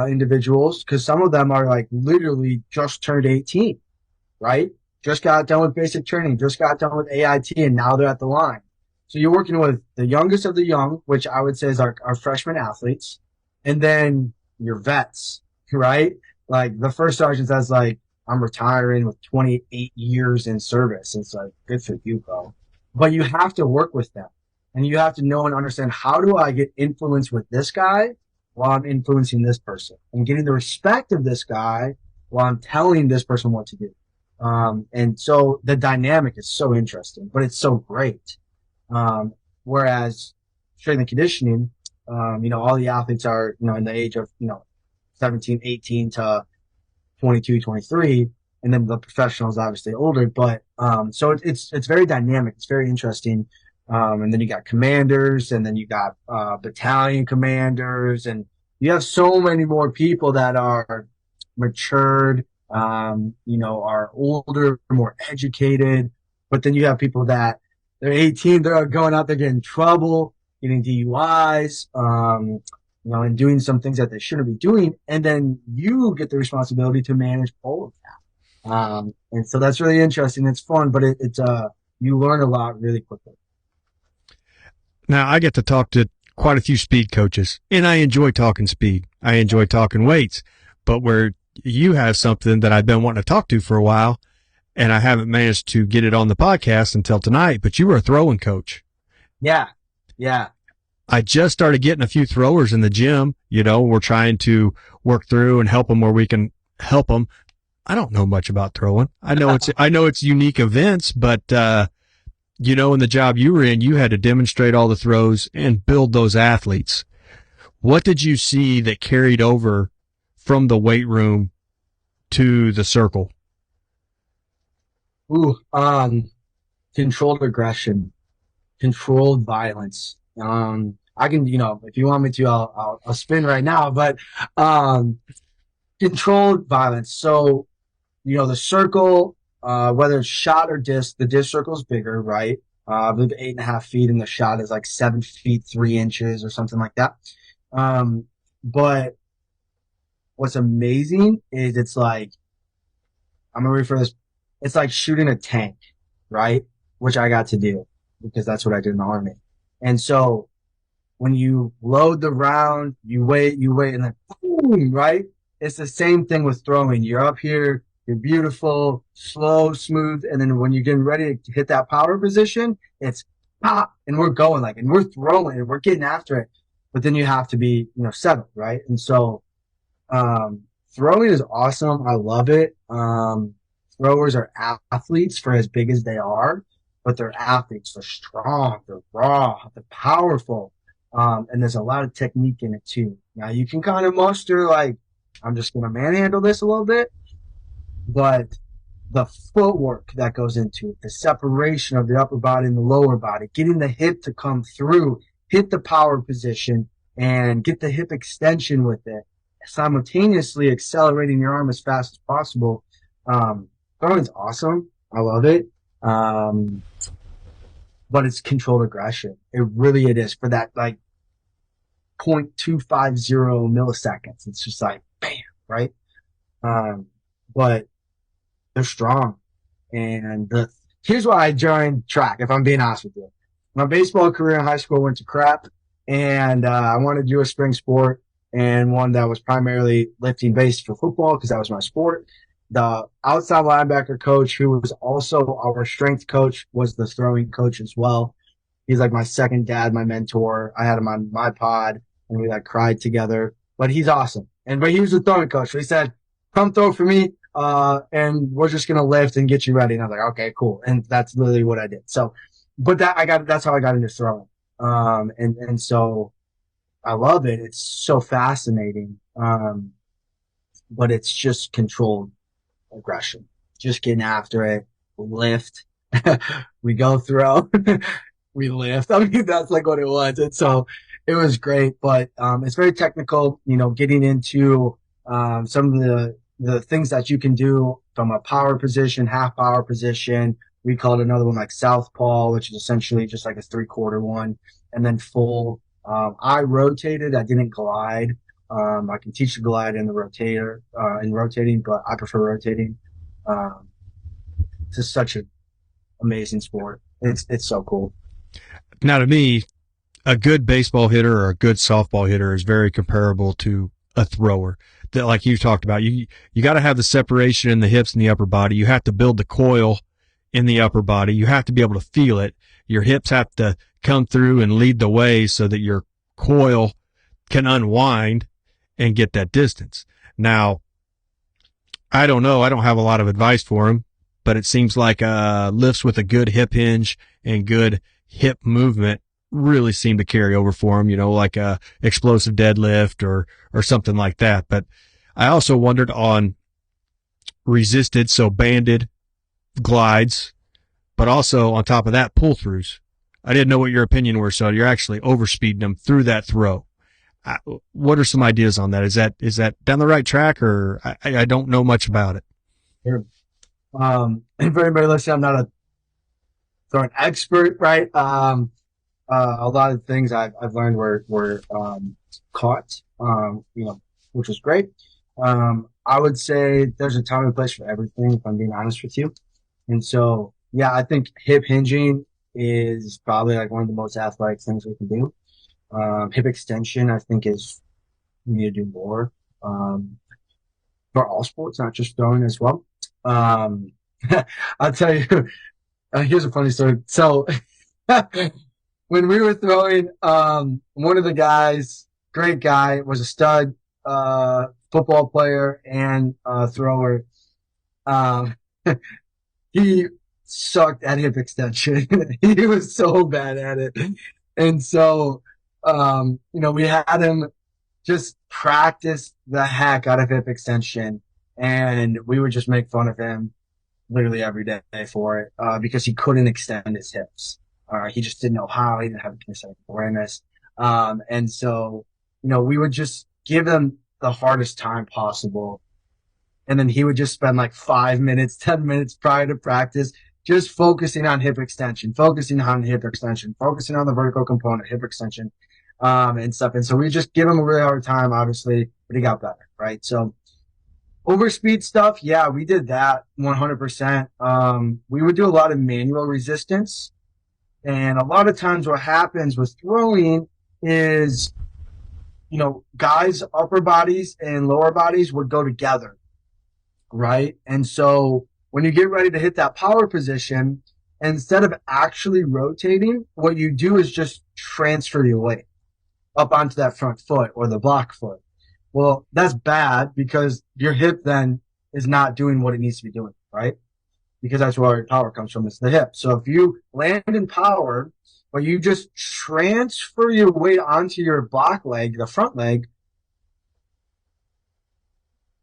individuals, because some of them are like literally just turned 18, right? Just got done with basic training, just got done with AIT, and now they're at the line. So you're working with the youngest of the young, which I would say is our freshman athletes, and then your vets, right? Like the first sergeant says, like, I'm retiring with 28 years in service. It's like, good for you, bro. But you have to work with them, and you have to know and understand, how do I get influence with this guy while I'm influencing this person, and getting the respect of this guy while I'm telling this person what to do. And so the dynamic is so interesting, but it's so great. Whereas strength and conditioning, all the athletes are, in the age of, 17, 18 to 22, 23, and then the professionals obviously older. But so it's very dynamic. It's very interesting. And then you got commanders, and then you got battalion commanders, and you have so many more people that are matured, are older, more educated. But then you have people that they're 18, they're going out there getting in trouble, getting DUIs, and doing some things that they shouldn't be doing. And then you get the responsibility to manage all of that. And so that's really interesting. It's fun, but it's you learn a lot really quickly. Now, I get to talk to quite a few speed coaches, and I enjoy talking speed. I enjoy talking weights, but where you have something that I've been wanting to talk to for a while, and I haven't managed to get it on the podcast until tonight, but you were a throwing coach. Yeah. I just started getting a few throwers in the gym. We're trying to work through and help them where we can help them. I don't know much about throwing. I know it's unique events, but, in the job you were in, you had to demonstrate all the throws and build those athletes. What did you see that carried over from the weight room to the circle? Controlled aggression, controlled violence. I can, if you want me to, I'll spin right now, but, controlled violence. So, the circle, whether it's shot or disc, the disc circle is bigger, right? I believe 8.5 feet, and the shot is like 7 feet, 3 inches or something like that. But what's amazing is it's like, I'm going to refer this, it's like shooting a tank, right? Which I got to do because that's what I did in the Army. And so when you load the round, you wait, and then boom, right? It's the same thing with throwing. You're up here, you're beautiful, slow, smooth, and then when you're getting ready to hit that power position, it's pop, and we're going and we're throwing, and we're getting after it. But then you have to be, settled, right? And so throwing is awesome. I love it. Throwers are athletes for as big as they are, but they're athletes. They're strong, they're raw, they're powerful. And there's a lot of technique in it too. Now you can kind of muster I'm just going to manhandle this a little bit, but the footwork that goes into it, the separation of the upper body and the lower body, getting the hip to come through, hit the power position, and get the hip extension with it, simultaneously accelerating your arm as fast as possible. Throwing's awesome. I love it. But it's controlled aggression. It is for that 0.250 milliseconds. It's just bam, right? But they're strong. And here's why I joined track, if I'm being honest with you. My baseball career in high school went to crap, and I wanted to do a spring sport, and one that was primarily lifting based for football because that was my sport. The outside linebacker coach, who was also our strength coach, was the throwing coach as well. He's like my second dad, my mentor. I had him on my pod, and we cried together. But he's awesome. But he was the throwing coach. So he said, "Come throw for me, and we're just gonna lift and get you ready." And I was like, "Okay, cool." And that's literally what I did. So, but that's how I got into throwing. And so I love it. It's so fascinating. But it's just controlled aggression, just getting after it. Lift, we go throw, we lift. I mean, that's what it was. And so it was great, but it's very technical, getting into some of the things that you can do from a power position, half power position. We called another one southpaw, which is essentially just a 3/4 one, and then full. I rotated, I didn't glide. I can teach the glide in the rotator, in rotating, but I prefer rotating. It's just such an amazing sport. It's so cool. Now, to me, a good baseball hitter or a good softball hitter is very comparable to a thrower. that, like you talked about, you got to have the separation in the hips and the upper body. You have to build the coil in the upper body. You have to be able to feel it. Your hips have to come through and lead the way so that your coil can unwind and get that distance. Now, I don't know. I don't have a lot of advice for him, but it seems like lifts with a good hip hinge and good hip movement really seem to carry over for him, like a explosive deadlift or something like that. But I also wondered on resisted, so banded glides, but also on top of that, pull throughs. I didn't know what your opinion were, so you're actually overspeeding them through that throw. What are some ideas on that? Is that down the right track, or I don't know much about it? Sure. And for anybody listening, I'm not a throwing expert, right? A lot of things I've learned were caught, which was great. I would say there's a time and place for everything, if I'm being honest with you. And so, yeah, I think hip hinging is probably like one of the most athletic things we can do. Hip extension, I think, is we need to do more for all sports, not just throwing as well. I'll tell you, here's a funny story. So when we were throwing, one of the guys, great guy, was a stud football player and thrower. He sucked at hip extension. He was so bad at it. And so, we had him just practice the heck out of hip extension, and we would just make fun of him literally every day for it, because he couldn't extend his hips. He just didn't know how. He didn't have kinesthetic awareness. And so, we would just give him the hardest time possible. And then he would just spend like 5 minutes, 10 minutes prior to practice just focusing on hip extension, focusing on the vertical component, hip extension, and stuff. And so we just give him a really hard time, obviously, but he got better, right? So overspeed stuff, yeah, we did that 100%. We would do a lot of manual resistance. And a lot of times what happens with throwing is, guys' upper bodies and lower bodies would go together, right? And so when you get ready to hit that power position, instead of actually rotating, what you do is just transfer your weight up onto that front foot or the block foot. Well, that's bad because your hip then is not doing what it needs to be doing, right? Because that's where your power comes from, is the hip. So if you land in power, but you just transfer your weight onto your block leg, the front leg,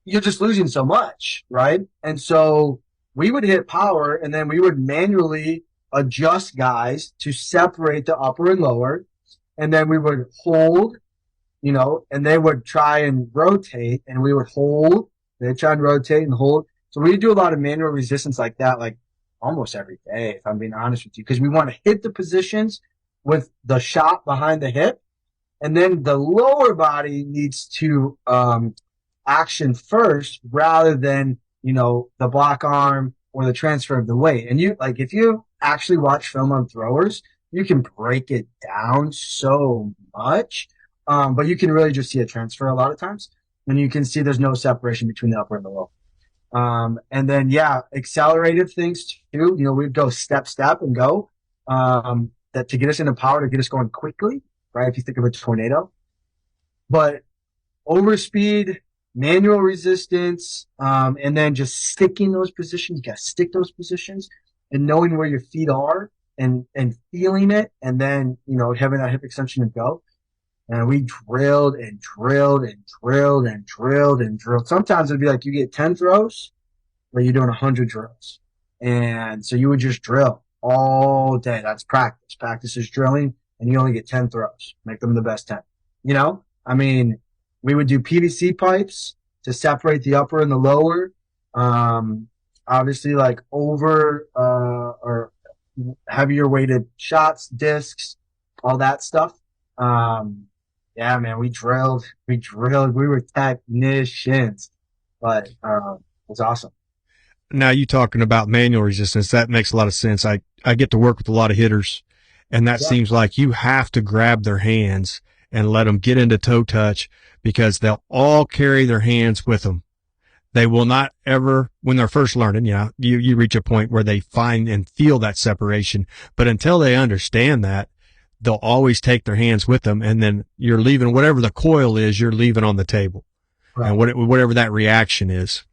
you're just losing so much, right? And so we would hit power, and then we would manually adjust guys to separate the upper and lower, and then we would hold, and they would try and rotate, and we would hold. They try and rotate and hold. So we do a lot of manual resistance like that, like almost every day, if I'm being honest with you, because we want to hit the positions with the shot behind the hip, and then the lower body needs to action first rather than, the block arm or the transfer of the weight. And if you actually watch film on throwers, you can break it down so much, but you can really just see a transfer a lot of times, and you can see there's no separation between the upper and the lower. And then, accelerated things too. We'd go step and go, that to get us into power, to get us going quickly, right? If you think of a tornado, but overspeed, manual resistance, and then just sticking those positions. You got to stick those positions and knowing where your feet are and feeling it. And then, having that hip extension and go. And we drilled and drilled and drilled and drilled and drilled. Sometimes it'd be like you get 10 throws, but you're doing 100 drills. And so you would just drill all day. That's practice. Practice is drilling, and you only get 10 throws. Make them the best 10. We would do PVC pipes to separate the upper and the lower. Obviously, like over or heavier weighted shots, discs, all that stuff. Yeah, man, we drilled. We were technicians, but it was awesome. Now, you talking about manual resistance, that makes a lot of sense. I get to work with a lot of hitters, and that seems like you have to grab their hands and let them get into toe touch, because they'll all carry their hands with them. They will not ever, when they're first learning, you reach a point where they find and feel that separation. But until they understand that, they'll always take their hands with them. And then you're leaving whatever the coil is, you're leaving on the table. Right. And whatever that reaction is.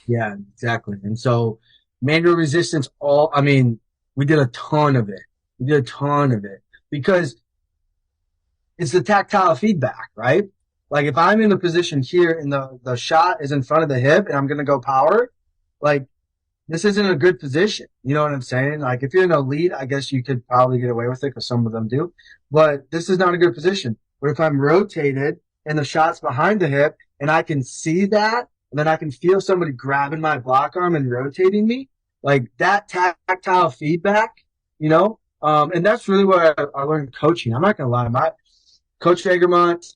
Yeah, exactly. And so manual resistance, we did a ton of it because it's the tactile feedback, right? Like if I'm in a position here and the shot is in front of the hip and I'm going to go power, like this isn't a good position. You know what I'm saying? Like if you're an elite, I guess you could probably get away with it because some of them do, but this is not a good position. But if I'm rotated and the shot's behind the hip and I can see that, and then I can feel somebody grabbing my block arm and rotating me, like that tactile feedback, and that's really where I learned coaching. I'm not going to lie. My Coach Fagermont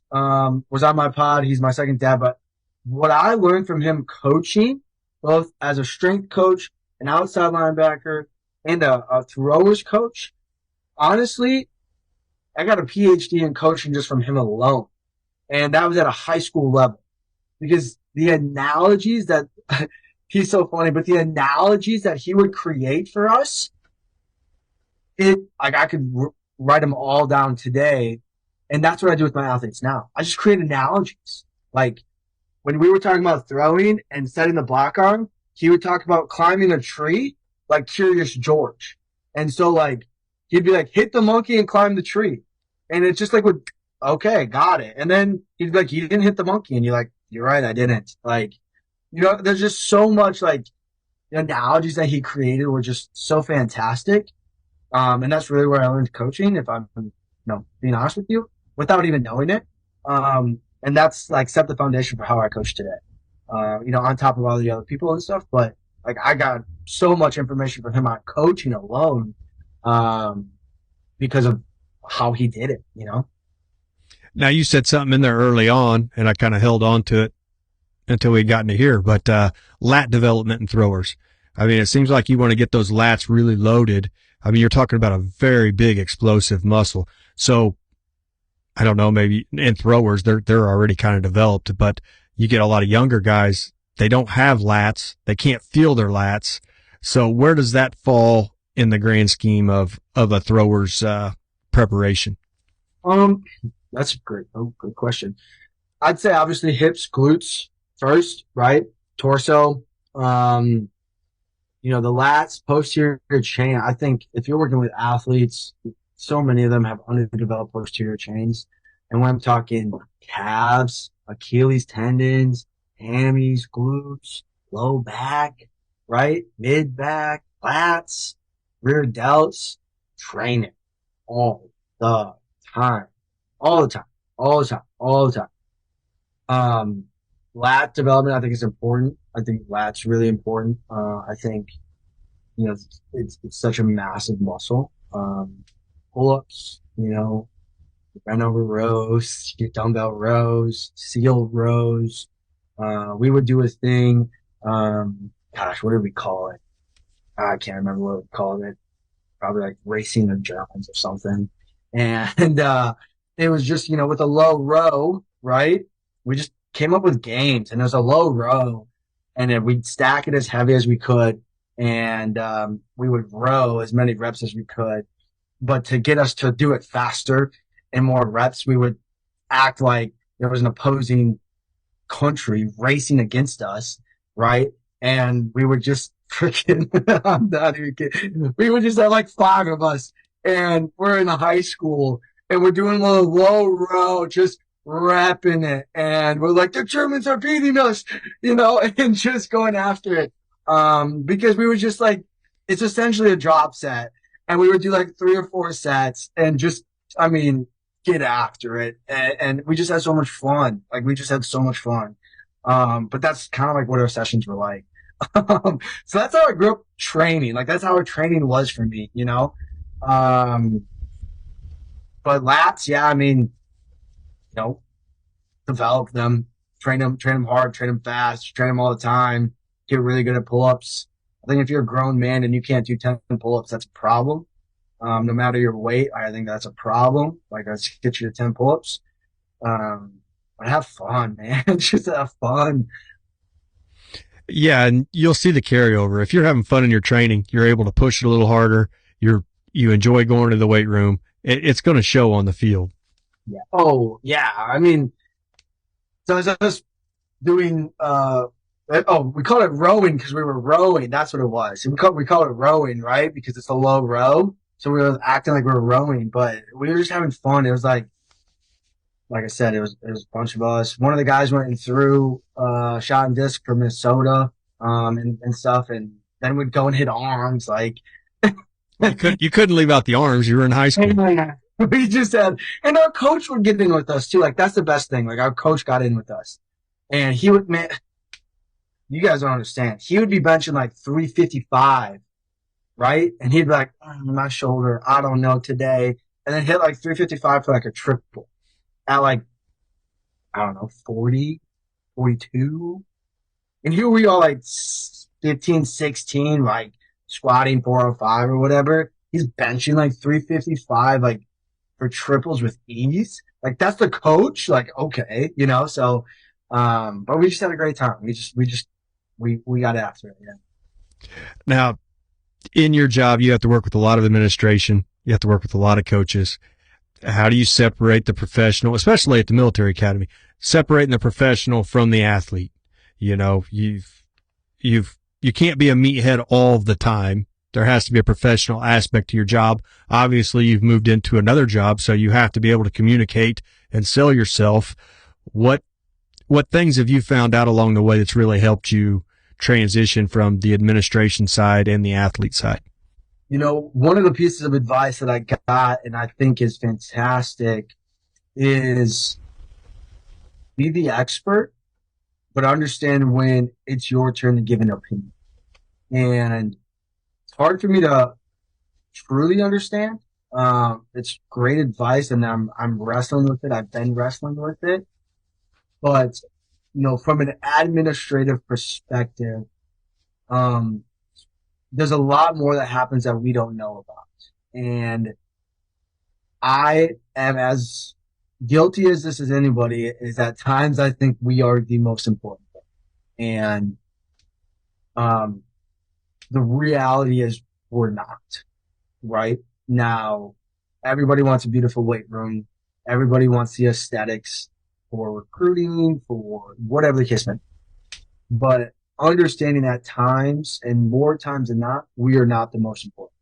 was on my pod. He's my second dad. But what I learned from him coaching, both as a strength coach, an outside linebacker, and a throwers coach, honestly, I got a PhD in coaching just from him alone. And that was at a high school level. Because the analogies that he's so funny, but the analogies that he would create for us, I could write them all down today. And that's what I do with my athletes now. I just create analogies. Like when we were talking about throwing and setting the block arm, he would talk about climbing a tree like Curious George. And so like, he'd be like, hit the monkey and climb the tree. And it's just like, okay, got it. And then he'd be like, you didn't hit the monkey. And you're like, you're right, I didn't. Like, there's just so much like the analogies that he created were just so fantastic. And that's really where I learned coaching, if I'm, being honest with you, without even knowing it. And that's like set the foundation for how I coach today. On top of all the other people and stuff, but like I got so much information from him on coaching alone, because of how he did it, Now you said something in there early on, and I kind of held on to it until we'd gotten to here, but lat development and throwers. I mean, it seems like you want to get those lats really loaded. I mean, you're talking about a very big explosive muscle. So I don't know, maybe in throwers, they're already kind of developed, but you get a lot of younger guys, they don't have lats. They can't feel their lats. So where does that fall in the grand scheme of a thrower's preparation? That's a good question. I'd say obviously hips, glutes first, right? Torso, the lats, posterior chain. I think if you're working with athletes, so many of them have underdeveloped posterior chains. And when I'm talking calves, Achilles tendons, hammies, glutes, low back, right? Mid back, lats, rear delts, train it all the time. Lat development, I think, is important. I think lat's really important. I think, it's such a massive muscle. Pull-ups, bent over rows, your dumbbell rows, seal rows. We would do a thing. What did we call it? I can't remember what we called it. Probably like racing the Germans or something. And, it was just, with a low row, right? We just came up with games, and there's a low row, and then we'd stack it as heavy as we could. And, we would row as many reps as we could. But to get us to do it faster and more reps, we would act like there was an opposing country racing against us, right? And we would just freaking, I'm not even kidding. We would just have like 5 of us, and we're in a high school, and we're doing a little low row, just repping it. And we're like, the Germans are beating us, and just going after it. Because we were just like, it's essentially a drop set. And we would do like 3 or 4 sets and just, get after it. And we just had so much fun. Like, we just had so much fun. But that's kind of like what our sessions were like. So that's how I grew up training. Like, that's how our training was for me, But lats, yeah, develop them, train them hard, train them fast, train them all the time, get really good at pull-ups. I think if you're a grown man and you can't do 10 pull-ups, that's a problem. No matter your weight, I think that's a problem. Like, let's get you to 10 pull-ups. But have fun, man. Just have fun. Yeah, and you'll see the carryover. If you're having fun in your training, you're able to push it a little harder. You enjoy going to the weight room. It's going to show on the field. Yeah. Oh, yeah. I mean, so I was doing, we call it rowing because we were rowing. That's what it was. We call it rowing, right? Because it's a low row. So we were acting like we were rowing, but we were just having fun. It was like I said, it was a bunch of us. One of the guys went and threw shot and disc for Minnesota, and stuff, and then we'd go and hit arms. Like You couldn't leave out the arms. You were in high school. we just had, and our coach would get in with us too. Like that's the best thing. Like our coach got in with us, and he would, man, you guys don't understand. He would be benching like 355, right? And he'd be like, my shoulder, I don't know today, and then hit like 355 for like a triple at like, I don't know, 40, 42. And here we are like 15, 16, like squatting 405 or whatever. He's benching like 355, like for triples with ease. Like that's the coach. Like, okay, so, but we just had a great time. We got after it. Yeah. Now, in your job, you have to work with a lot of administration. You have to work with a lot of coaches. How do you separate the professional, especially at the military academy, separating the professional from the athlete? You can't be a meathead all the time. There has to be a professional aspect to your job. Obviously, you've moved into another job, so you have to be able to communicate and sell yourself. What things have you found out along the way that's really helped you transition from the administration side and the athlete side? One of the pieces of advice that I got and I think is fantastic is be the expert, but understand when it's your turn to give an opinion. And it's hard for me to truly understand. It's great advice, and I'm wrestling with it. I've been wrestling with it, but from an administrative perspective, there's a lot more that happens that we don't know about, and I am as guilty as this as anybody. Is at times I think we are the most important thing, and the reality is we're not. Right now, everybody wants a beautiful weight room. Everybody wants the aesthetics for recruiting, for whatever the case may be. But understanding at times, and more times than not, we are not the most important.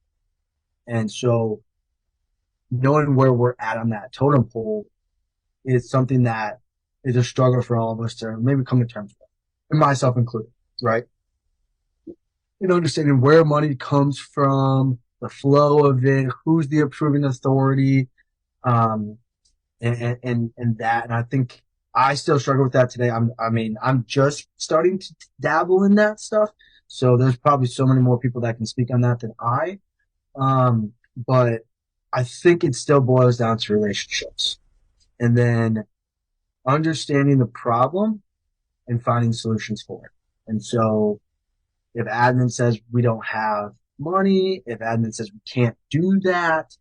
And so knowing where we're at on that totem pole is something that is a struggle for all of us to maybe come to terms with, and myself included, right? And understanding where money comes from, the flow of it, who's the approving authority, and that. And I think I still struggle with that today. I'm just starting to dabble in that stuff. So there's probably so many more people that can speak on that than I. But I think it still boils down to relationships, and then understanding the problem and finding solutions for it. And so if admin says we don't have money, if admin says we can't do that,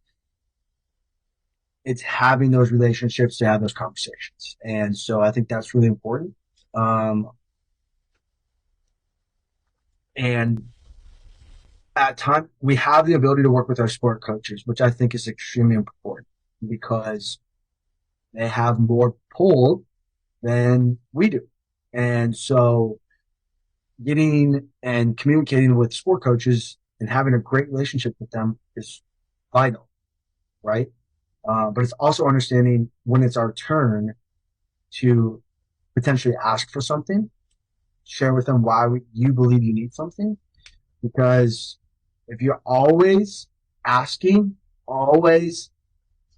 it's having those relationships to have those conversations. And so I think that's really important. And at times we have the ability to work with our sport coaches, which I think is extremely important because they have more pull than we do. And so getting and communicating with sport coaches and having a great relationship with them is vital, right? But it's also understanding when it's our turn to potentially ask for something, share with them why you believe you need something. Because if you're always asking, always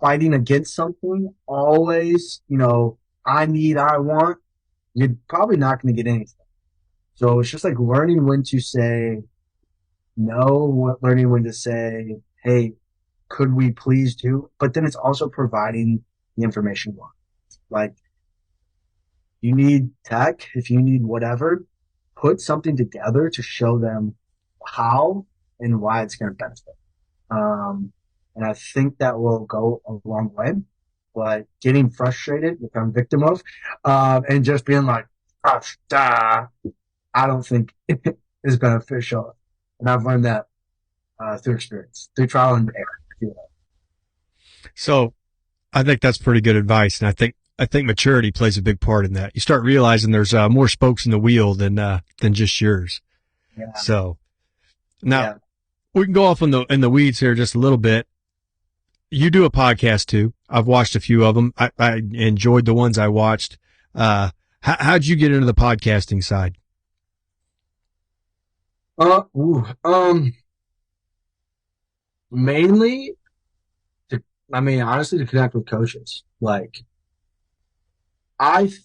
fighting against something, always, I want, you're probably not going to get anything. So it's just like learning when to say no, learning when to say, hey, could we please do? But then it's also providing the information you want. Like, you need tech, if you need whatever, put something together to show them how and why it's going to benefit. And I think that will go a long way. but getting frustrated, which I'm a victim of, and just being like, I don't think is beneficial. And I've learned that through experience, through trial and error. If you will. So I think that's pretty good advice. And I think maturity plays a big part in that. You start realizing there's more spokes in the wheel than just yours. Yeah. So now we can go off in the weeds here just a little bit. You do a podcast too. I've watched a few of them. I enjoyed the ones I watched. How'd you get into the podcasting side? Mainly, honestly, to connect with coaches. Like, I've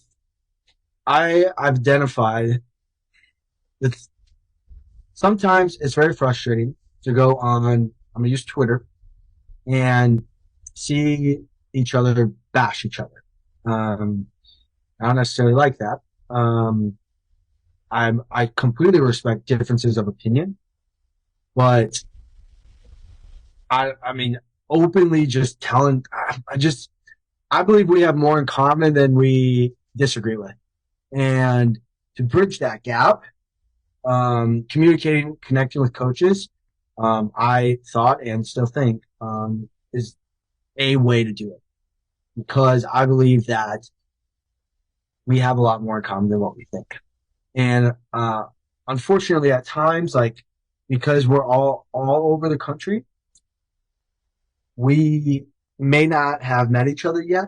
identified that sometimes it's very frustrating to go on, I'm going to use Twitter, and see each other bash each other. I don't necessarily like that. I completely respect differences of opinion, but openly just telling, I believe we have more in common than we disagree with. And to bridge that gap, communicating, connecting with coaches, I thought and still think, is a way to do it, because I believe that we have a lot more in common than what we think. And, unfortunately at times, like, because we're all over the country, we may not have met each other yet.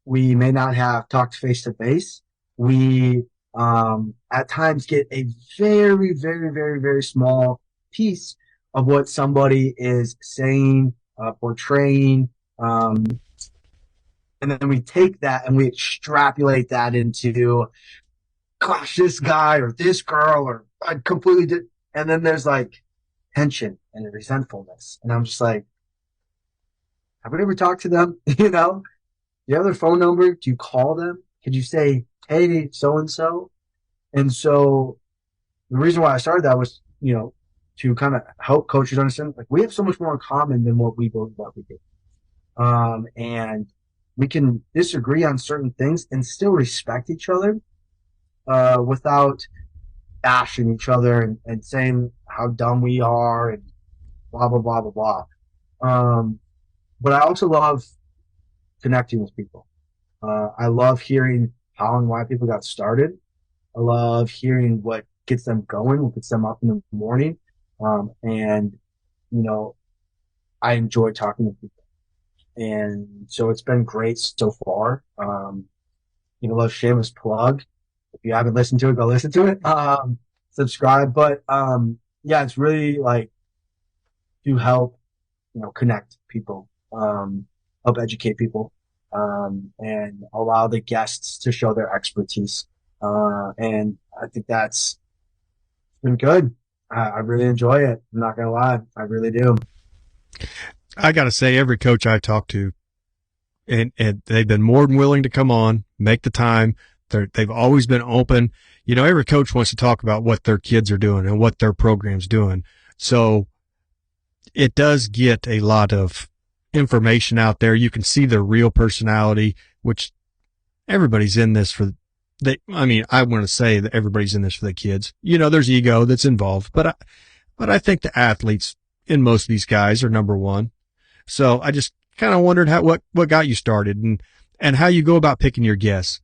We may not have talked face to face. We, at times get a very, very, very, very small piece of what somebody is saying, portraying, and then we take that and we extrapolate that into, gosh, this guy or this girl, or I completely did. And then there's like tension and resentfulness. And I'm just like, have we ever talked to them? Do you have their phone number? Do you call them? Could you say, hey, so-and-so? And so the reason why I started that was, to kind of help coaches understand, like, we have so much more in common than what we believe that we do. And we can disagree on certain things and still respect each other, without bashing each other and saying how dumb we are and blah, blah, blah, blah, blah. But I also love connecting with people. I love hearing how and why people got started. I love hearing what gets them going, what gets them up in the morning. And, I enjoy talking to people. And so it's been great so far. Love shameless plug. If you haven't listened to it, go listen to it. Subscribe. But, it's really like to help, connect people, help educate people, and allow the guests to show their expertise. And I think that's been good. I really enjoy it. I'm not going to lie. I really do. I got to say, every coach I talk to, and they've been more than willing to come on, make the time. They've always been open. Every coach wants to talk about what their kids are doing and what their program's doing. So it does get a lot of information out there. You can see their real personality, which everybody's in this for. I want to say that everybody's in this for the kids. There's ego that's involved, but I think the athletes in most of these guys are number one. So I just kind of wondered what got you started and how you go about picking your guests.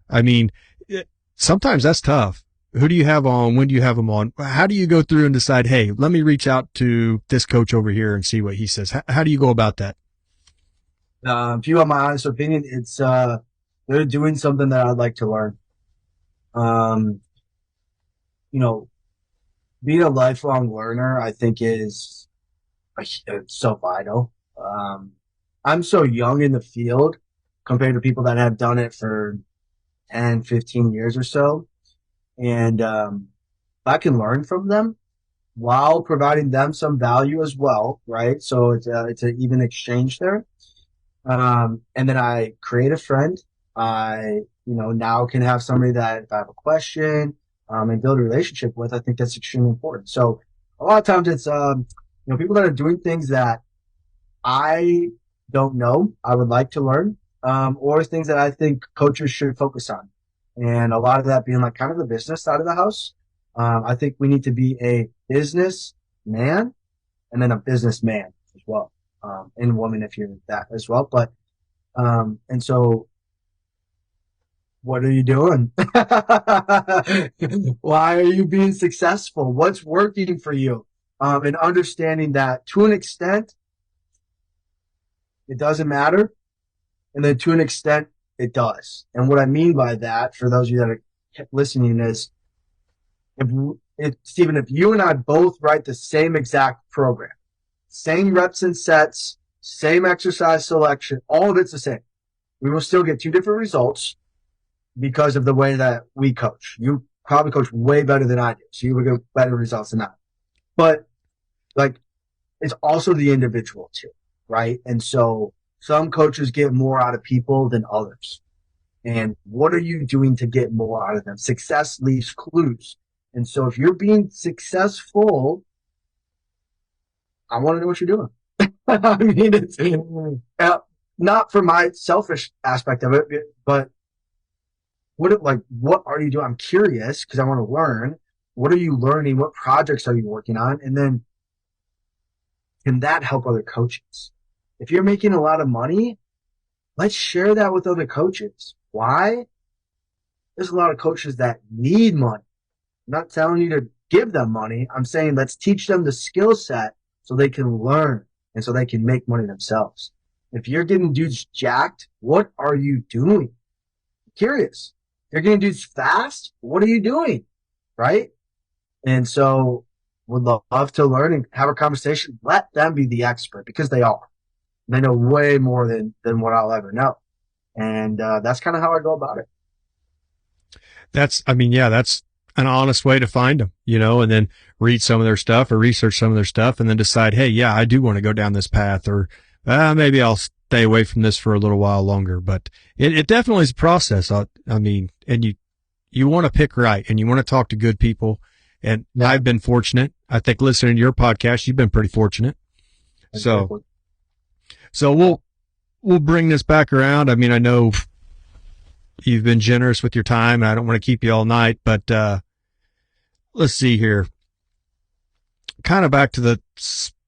Sometimes that's tough. Who do you have on? When do you have them on? How do you go through and decide, hey, let me reach out to this coach over here and see what he says? How do you go about that? If you want my honest opinion, it's, they're doing something that I'd like to learn. Being a lifelong learner, I think is so vital. I'm so young in the field compared to people that have done it for 10, 15 years or so. And, I can learn from them while providing them some value as well. Right. So it's an even exchange there. And then I create a friend. I, now can have somebody that if I have a question, and build a relationship with. I think that's extremely important. So a lot of times it's, people that are doing things that I don't know, I would like to learn. or things that I think coaches should focus on. And a lot of that being like kind of the business side of the house. I think we need to be a business man and then a businessman as well. And woman if you're that as well. But, and so what are you doing? Why are you being successful? What's working for you? And understanding that to an extent, it doesn't matter. And then to an extent, it does. And what I mean by that, for those of you that are listening, is Stephen, if you and I both write the same exact program, same reps and sets, same exercise selection, all of it's the same, we will still get two different results because of the way that we coach. You probably coach way better than I do, so you will get better results than that. But like, it's also the individual too, right? And so some coaches get more out of people than others. And what are you doing to get more out of them? Success leaves clues. And so if you're being successful, I want to know what you're doing. I mean, it's not for my selfish aspect of it, but what are you doing? I'm curious because I want to learn. What are you learning? What projects are you working on? And then can that help other coaches? If you're making a lot of money, let's share that with other coaches. Why? There's a lot of coaches that need money. I'm not telling you to give them money. I'm saying let's teach them the skill set so they can learn and so they can make money themselves. If you're getting dudes jacked, what are you doing? I'm curious. If you're getting dudes fast, what are you doing? Right? And so would love to learn and have a conversation. Let them be the expert because they are. They know way more than what I'll ever know. And that's kind of how I go about it. That's an honest way to find them, and then read some of their stuff or research some of their stuff and then decide, hey, yeah, I do want to go down this path, or maybe I'll stay away from this for a little while longer. But it definitely is a process. And you want to pick right and you want to talk to good people. And yeah. I've been fortunate. I think listening to your podcast, you've been pretty fortunate. So we'll bring this back around. I mean, I know you've been generous with your time, and I don't want to keep you all night, but let's see here. Kind of back to the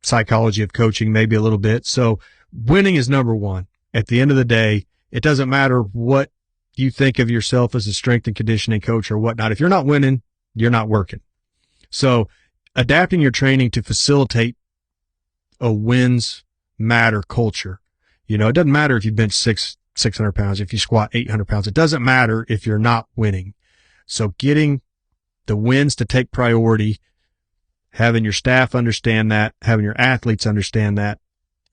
psychology of coaching, maybe a little bit. So winning is number one. At the end of the day, it doesn't matter what you think of yourself as a strength and conditioning coach or whatnot. If you're not winning, you're not working. So adapting your training to facilitate a wins matter culture. It doesn't matter if you bench 600 pounds, if you squat 800 pounds, it doesn't matter if you're not winning. So getting the wins to take priority, having your staff understand that, having your athletes understand that,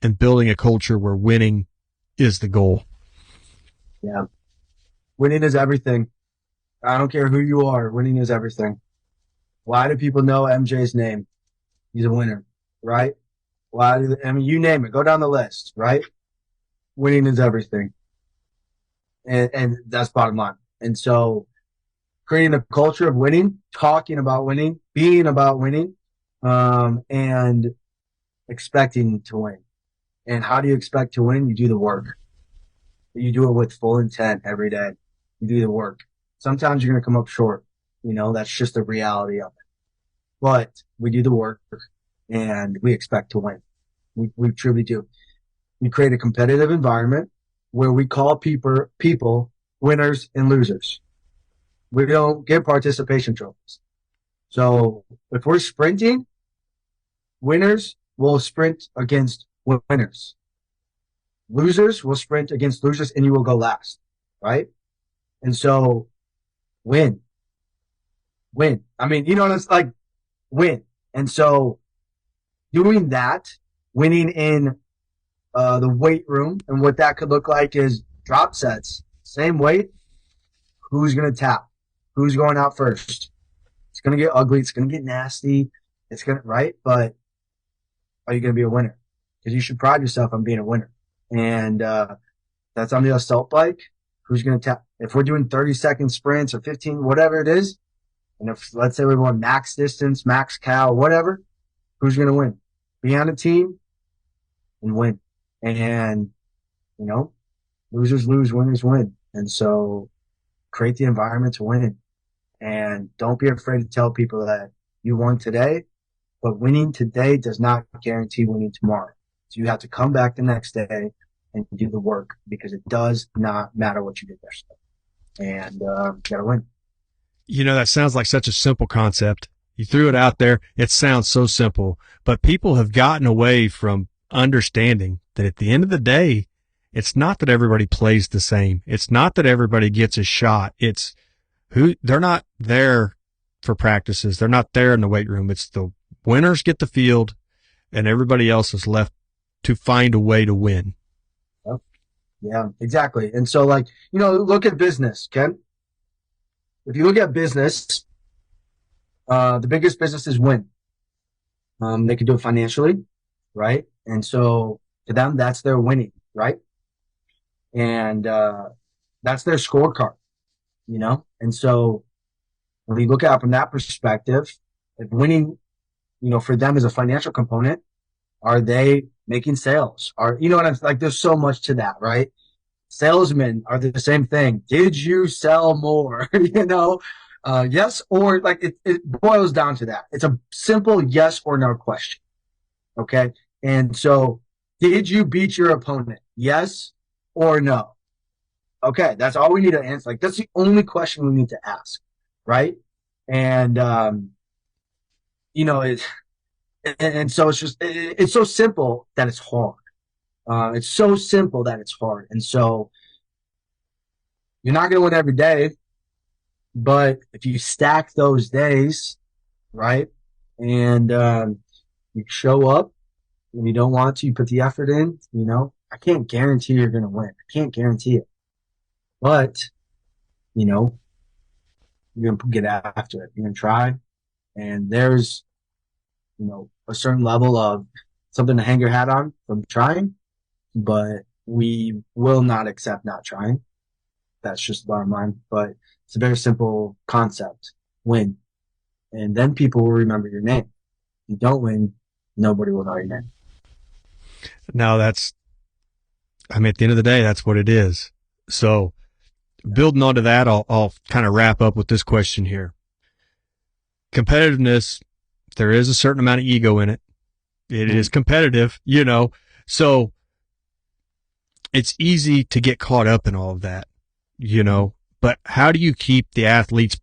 and building a culture where winning is the goal. Yeah. Winning is everything. I don't care who you are. Winning is everything. Why do people know MJ's name? He's a winner, right? You name it. Go down the list, right? Winning is everything. And that's bottom line. And so creating a culture of winning, talking about winning, being about winning, and expecting to win. And how do you expect to win? You do the work. You do it with full intent every day. You do the work. Sometimes you're going to come up short. That's just the reality of it. But we do the work and we expect to win. We truly do. We create a competitive environment where we call people winners and losers. We don't get participation trophies. So if we're sprinting, winners will sprint against winners. Losers will sprint against losers and you will go last, right? And so win. I mean, it's like win. And so doing that, winning in the weight room, and what that could look like is drop sets, same weight. Who's going to tap? Who's going out first? It's going to get ugly. It's going to get nasty. Right? But are you going to be a winner? Because you should pride yourself on being a winner. And that's on the assault bike. Who's going to tap? If we're doing 30-second sprints or 15, whatever it is, and if let's say we're going max distance, max cal, whatever, who's going to win? Be on a team and win. And, Losers lose, winners win. And so create the environment to win. And don't be afraid to tell people that you won today, but winning today does not guarantee winning tomorrow. So you have to come back the next day and do the work, because it does not matter what you did yesterday. And you got to win. That sounds like such a simple concept. You threw it out there. It sounds so simple, but people have gotten away from understanding that at the end of the day, it's not that everybody plays the same. It's not that everybody gets a shot. They're not there for practices. They're not there in the weight room. It's the winners get the field and everybody else is left to find a way to win. Yeah, exactly. And so look at business, Ken. If you look at business, the biggest businesses win. They can do it financially, right? And so to them, that's their winning, right? And that's their scorecard, And so when you look at it from that perspective, if winning, for them is a financial component, are they making sales? There's so much to that, right? Salesmen are the same thing. Did you sell more? Yes, or it boils down to that. It's a simple yes or no question. Okay. And so did you beat your opponent? Yes or no? Okay. That's all we need to answer. That's the only question we need to ask. Right. And, and so it's so simple that it's hard. It's so simple that it's hard. And so you're not going to win every day, but if you stack those days, right, and you show up when you don't want to, you put the effort in, I can't guarantee you're going to win. I can't guarantee it. But, you're going to get after it. You're going to try. And there's, a certain level of something to hang your hat on from trying. But we will not accept not trying. That's just the bottom line. But it's a very simple concept. Win. And then people will remember your name. If you don't win, nobody will know your name. Now at the end of the day, that's what it is. So building onto that, I'll kind of wrap up with this question here. Competitiveness, there is a certain amount of ego in it. It is competitive, so it's easy to get caught up in all of that, but how do you keep the athlete's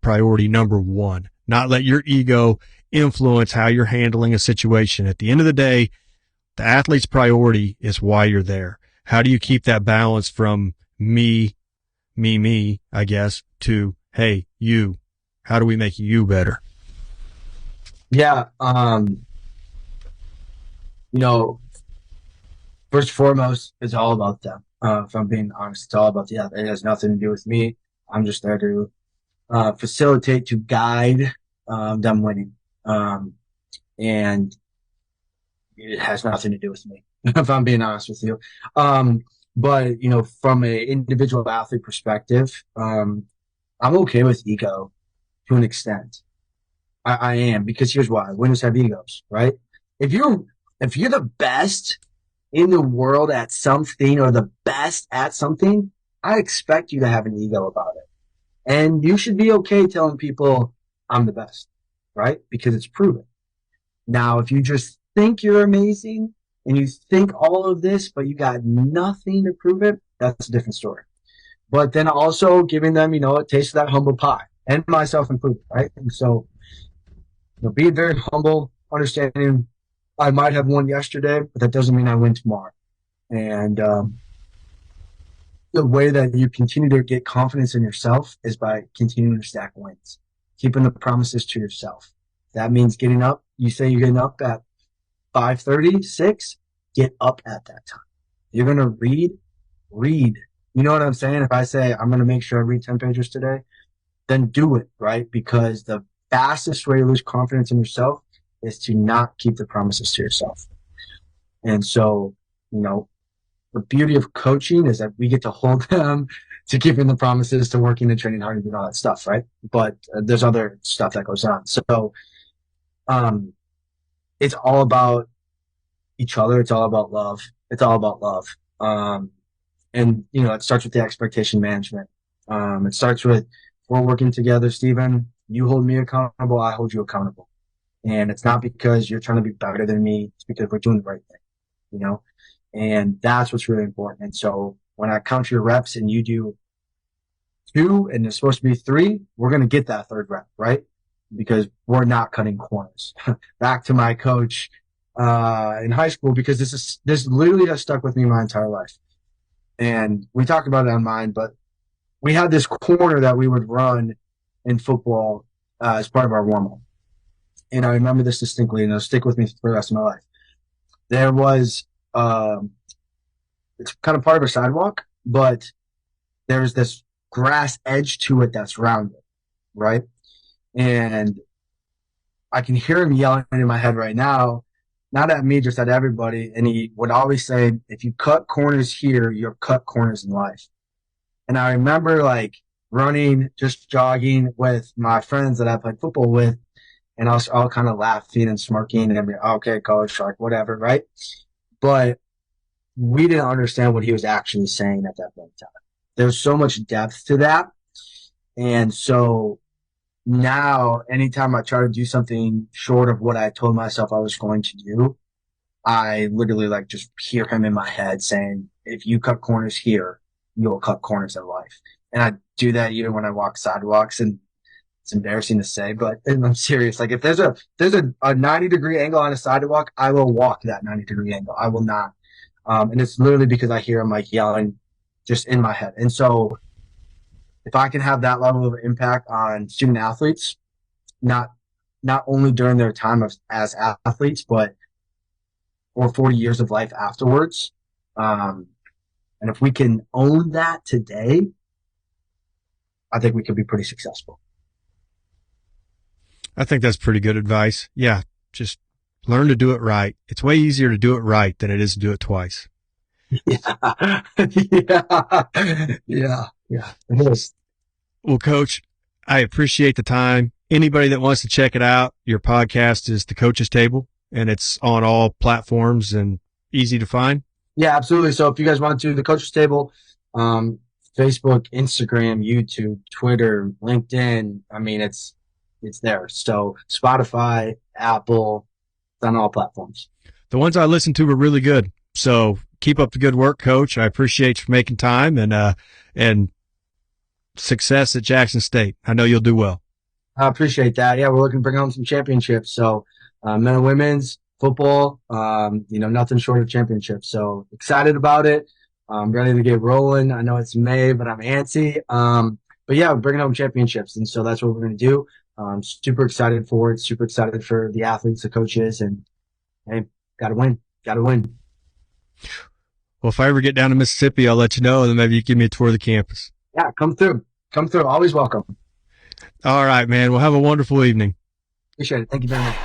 priority number one? Not let your ego influence how you're handling a situation. At the end of the day, the athlete's priority is why you're there. How do you keep that balance from me, I guess, to, hey, you, how do we make you better? Yeah. First and foremost, it's all about them. If I'm being honest, it's all about the athlete. It has nothing to do with me. I'm just there to facilitate, to guide them winning. And it has nothing to do with me, if I'm being honest with you. But, from an individual athlete perspective, I'm okay with ego to an extent. I am, because here's why. Winners have egos, right? If you're the best in the world at something, or the best at something, I expect you to have an ego about it. And you should be okay telling people I'm the best, right? Because it's proven. Now, if you just think you're amazing and you think all of this, but you got nothing to prove it, that's a different story. But then also giving them, a taste of that humble pie, and myself included, right? And so, being very humble, understanding I might have won yesterday, but that doesn't mean I win tomorrow. And the way that you continue to get confidence in yourself is by continuing to stack wins, keeping the promises to yourself. That means getting up. You say you're getting up at 5:30, 6, get up at that time. You're going to read. You know what I'm saying? If I say I'm going to make sure I read 10 pages today, then do it, right? Because the fastest way to lose confidence in yourself is to not keep the promises to yourself. And so, the beauty of coaching is that we get to hold them to keeping the promises, to working and training hard, and doing all that stuff, right? But there's other stuff that goes on. So it's all about each other. It's all about love. And, it starts with the expectation management. It starts with, we're working together, Stephen. You hold me accountable. I hold you accountable. And it's not because you're trying to be better than me. It's because we're doing the right thing, and that's what's really important. And so when I count your reps and you do 2 and there's supposed to be 3, we're going to get that 3rd rep, right? Because we're not cutting corners. Back to my coach in high school, because this literally has stuck with me my entire life. And we talked about it on mine, but we had this corner that we would run in football as part of our warm-up. And I remember this distinctly, and it'll stick with me for the rest of my life. There was, it's kind of part of a sidewalk, but there's this grass edge to it that's rounded, right? And I can hear him yelling in my head right now, not at me, just at everybody. And he would always say, if you cut corners here, you'll cut corners in life. And I remember running, just jogging with my friends that I played football with. And I was all kind of laughing and smirking and be okay, coach, whatever, right? But we didn't understand what he was actually saying at that point in time. There's so much depth to that. And so now, anytime I try to do something short of what I told myself I was going to do, I literally just hear him in my head saying, if you cut corners here, you'll cut corners in life. And I do that even when I walk sidewalks, and it's embarrassing to say, but I'm serious. If there's a 90-degree angle on a sidewalk, I will walk that 90-degree angle. I will not. And it's literally because I hear him yelling just in my head. And so if I can have that level of impact on student athletes, not only during their time as athletes, but for 40 years of life afterwards, and if we can own that today, I think we could be pretty successful. I think that's pretty good advice. Yeah. Just learn to do it right. It's way easier to do it right than it is to do it twice. Yeah. Yeah. It is. Well, Coach, I appreciate the time. Anybody that wants to check it out, your podcast is The Coach's Table, and it's on all platforms and easy to find. Yeah, absolutely. So if you guys want to, The Coach's Table, Facebook, Instagram, YouTube, Twitter, LinkedIn, it's there. So Spotify, Apple, it's on all platforms. The ones I listened to were really good. So keep up the good work, Coach. I appreciate you for making time, and success at Jackson State. I know you'll do well. I appreciate that. Yeah, we're looking to bring home some championships. So men and women's football, nothing short of championships. So excited about it. I'm ready to get rolling. I know it's May, but I'm antsy. But yeah, we're bringing home championships. And so that's what we're going to do. Super excited for it. Super excited for the athletes, the coaches, and hey, gotta win. Well, if I ever get down to Mississippi, I'll let you know, and then maybe you give me a tour of the campus. Yeah, come through. Always welcome. All right, man. Well, have a wonderful evening. Appreciate it. Thank you very much.